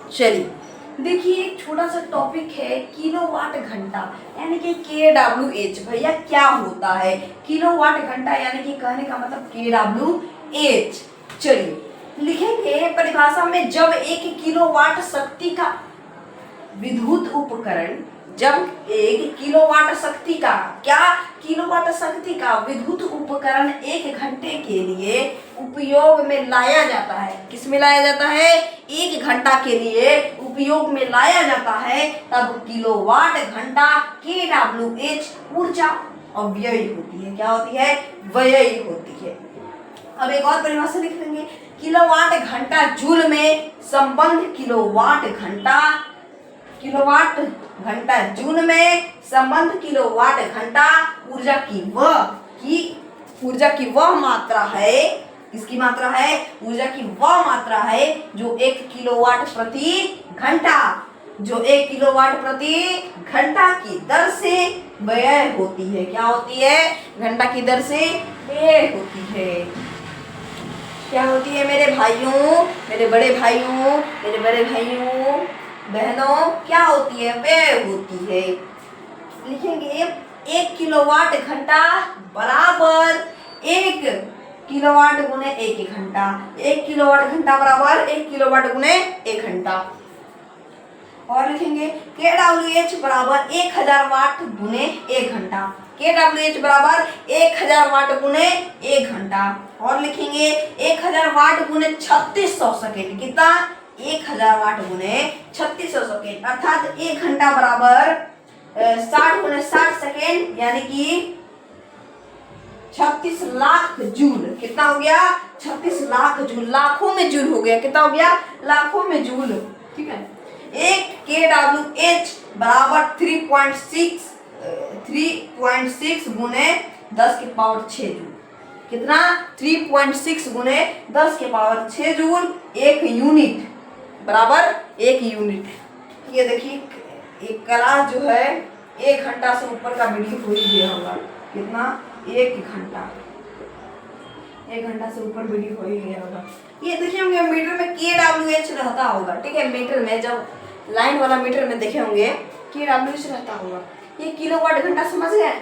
चलिए देखिए, एक छोटा सा टॉपिक है किलोवाट घंटा यानी कि kWh। भैया क्या होता है किलोवाट घंटा? यानी कि कहने का मतलब kWh। चलिए लिखेंगे परिभाषा में, जब 1 किलोवाट शक्ति का विद्युत उपकरण, जब 1 किलोवाट शक्ति का, क्या किलोवाट शक्ति का विद्युत उपकरण 1 घंटे के लिए उपयोग में लाया जाता है। किस में लाया जाता है? 1 घंटा के लिए उपयोग में लाया जाता है, तब किलोवाट घंटा kWh ऊर्जा अव्ययी होती है। क्या होती है? व्ययी होती है। अब एक और परिभाषा लिख लेंगे, किलोवाट घंटा जूल में संबंध किलोवाट घंटा जूल में संबंध किलोवाट घंटा ऊर्जा की वह मात्रा है। इसकी मात्रा है, ऊर्जा की वह मात्रा है जो 1 किलोवाट प्रति घंटा की दर से व्यय होती है। क्या होती है? घंटा की दर से व्यय होती है। क्या होती है मेरे भाइयों, मेरे बड़े भाइयों बहनों, क्या होती है? व्यय होती है। लिखेंगे 1 किलोवाट घंटा बराबर 1 किलोवाट गुने 1 घंटा। 1 किलोवाट घंटा बराबर 1 किलोवाट गुने 1 घंटा। और लिखेंगे kWh बराबर 1000 वाट गुने 1 घंटा। kWh बराबर 1000 वाट गुने 1 घंटा। और लिखेंगे 1000 वाट गुने 3600 सेकेंड। कितना? 1000 वाट गुने 3600 सेकेंड, अर्थात 1 घंटा बराबर 60 गुने 60 सेकेंड, यानी कि 36 लाख जूल। कितना हो गया? 36 लाख जूल। लाखों में जूल हो गया। कितना हो गया? लाखों में जूल। ठीक है। 1 kWh बराबर 3.6 गुने 10 के पावर 6 जूल। कितना? 3.6 गुने 10 के पावर 6 जूल। 1 यूनिट बराबर 1 यूनिट। ये देखिए, एक क्लास जो है 1 घंटा से ऊपर का वीडियो हो ही गया होगा। कितना? 1 घंटा से ऊपर वीडियो हो ही गया होगा। ये देखिए होंगे मीटर में kWh रहता होगा। ठीक है, मीटर में जब लाइन वाला मीटर में देखे होंगे kWh रहता होगा। ये किलोवाट घंटा समझ गए?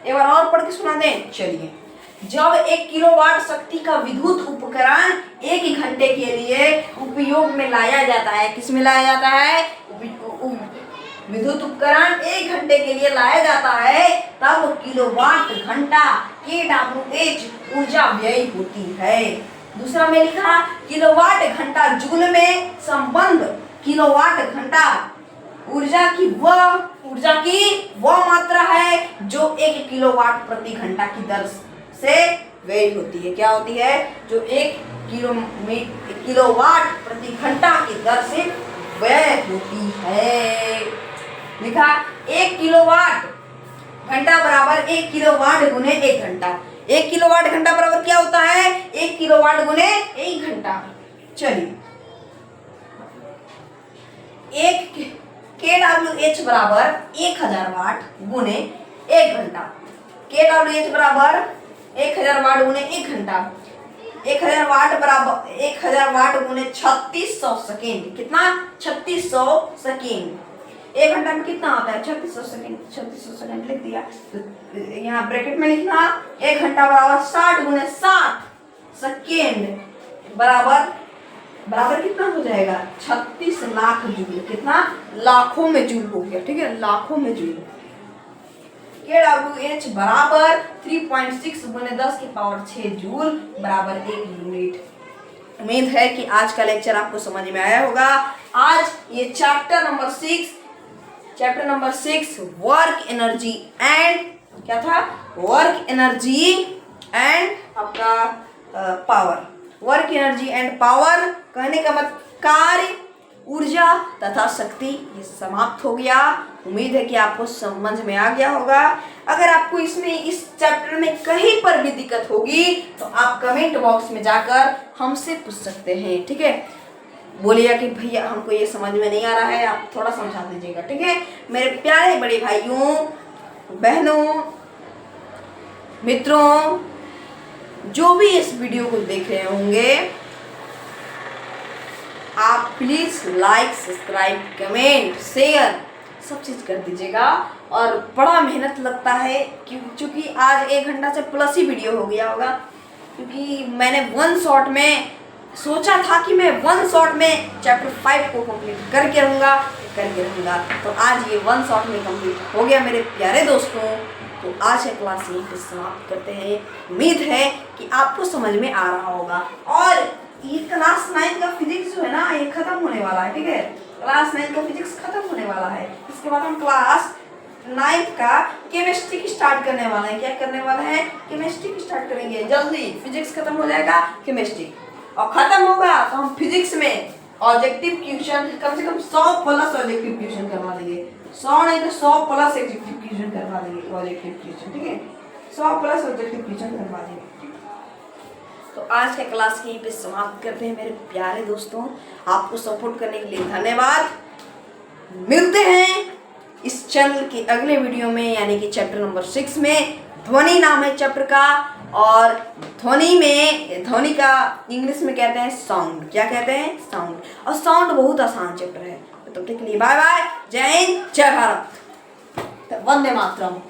एक बार और पढ़ के सुना दें। चलिए, जब 1 किलोवाट शक्ति का विद्युत उपकरण 1 घंटे के लिए उपयोग में लाया जाता है। किस में लाया जाता है? विद्युत उपकरण 1 घंटे के लिए लाया जाता है, तब किलोवाट घंटा kWh ऊर्जा व्यय होती है। दूसरा में लिखा किलोवाट घंटा जूल में संबंध किलोवाट घंटा ऊर्जा की वह मात्रा है जो 1 किलोवाट प्रति घंटा की दर से व्यय होती है। क्या होती है? जो 1 किलोवाट प्रति घंटा की दर से व्यय होती है। लिखा 1 किलोवाट घंटा बराबर 1 किलोवाट गुने 1 घंटा। 1 किलोवाट घंटा बराबर क्या होता है? 1 किलोवाट गुने 1 घंटा। चलिए, 1 kWh बराबर 1000 वाट गुने 1 घंटा। kWh बराबर 1000 वाट गुने 1 घंटा, 1000 वाट बराबर 1000 वाट गुने 3600 सेकेंड। कितना? 3600 सेकेंड। 1 घंटा में कितना होता है? 3600 सेकेंड। 3600 सेकेंड लिख दिया। तो यहाँ ब्रैकेट में लिखना 1 घंटा बराबर 60 गुने 60 सेकेंड बराबर बराबर कितना हो जाएगा? 36 लाख जूल। कितना? लाखों में जूल हो गया। ठीक है, लाखों में जूल। KWH बराबर 3.6 गुने 10 की पावर 6 जूल बराबर 1 यूनिट। उम्मीद है कि आज का लेक्चर आपको समझ में आया होगा। आज ये chapter number 6 work energy and क्या था? वर्क एनर्जी एंड आपका power. Work energy and power कहने का मतलब कार्य, ऊर्जा तथा शक्ति, ये समाप्त हो गया। उम्मीद है कि आपको समझ में आ गया होगा। अगर आपको इस चैप्टर में कहीं पर भी दिक्कत होगी तो आप कमेंट बॉक्स में जाकर हमसे पूछ सकते हैं। ठीक है, बोलिएगा कि भैया हमको ये समझ में नहीं आ रहा है, आप थोड़ा समझा दीजिएगा। ठीक है, मेरे प्यारे बड़े भाइयों, बहनों, मित्रों, जो भी इस वीडियो को देख रहे होंगे, आप please like, subscribe, comment, share सब चीज कर दीजिएगा। और बड़ा मेहनत लगता है क्योंकि आज 1 घंटा से प्लस ही वीडियो हो गया होगा, क्योंकि मैंने 1 शॉट में सोचा था कि मैं 1 शॉट में चैप्टर 5 को कंप्लीट करके रहूँगा। तो आज ये 1 शॉट में कंप्लीट हो गया मेरे प्यारे दोस्तों। तो आज का क्लास यहीं पे समाप्त करते हैं। उम्मीद है कि आपको समझ में आ रहा होगा। और ये क्लास 9 का फिजिक्स जो है ना, ये खत्म होने वाला है। ठीक है, क्लास 9 का फिजिक्स खत्म होने वाला है। इसके बाद हम क्लास 9 का केमिस्ट्री की स्टार्ट करने वाले हैं। क्या करने वाले हैं? केमिस्ट्री की स्टार्ट करेंगे जल्दी। फिजिक्स खत्म हो जाएगा, केमिस्ट्री और खत्म होगा तो हम फिजिक्स में ऑब्जेक्टिव क्वेश्चन कम से कम 100 प्लस ऑब्जेक्टिव क्वेश्चन करवा देंगे। 100 नहीं तो 100 प्लस ऑब्जेक्टिव क्वेश्चन करवा देंगे। ऑब्जेक्टिव क्वेश्चन, ठीक है, 100 प्लस ऑब्जेक्टिव क्वेश्चन करवा देंगे। तो आज का क्लास यहीं पे समाप्त करते हैं मेरे प्यारे दोस्तों। आपको सपोर्ट करने के लिए धन्यवाद। मिलते हैं इस चैनल के अगले वीडियो में, यानी कि चैप्टर नंबर 6 में। ध्वनि नाम है चैप्टर का, और ध्वनि का इंग्लिश में कहते हैं साउंड। क्या कहते हैं? साउंड। और साउंड बहुत आसान चैप्टर है। तो तब तक के लिए बाय बाय, जय हिंद, जय भारत, वंदे मातरम।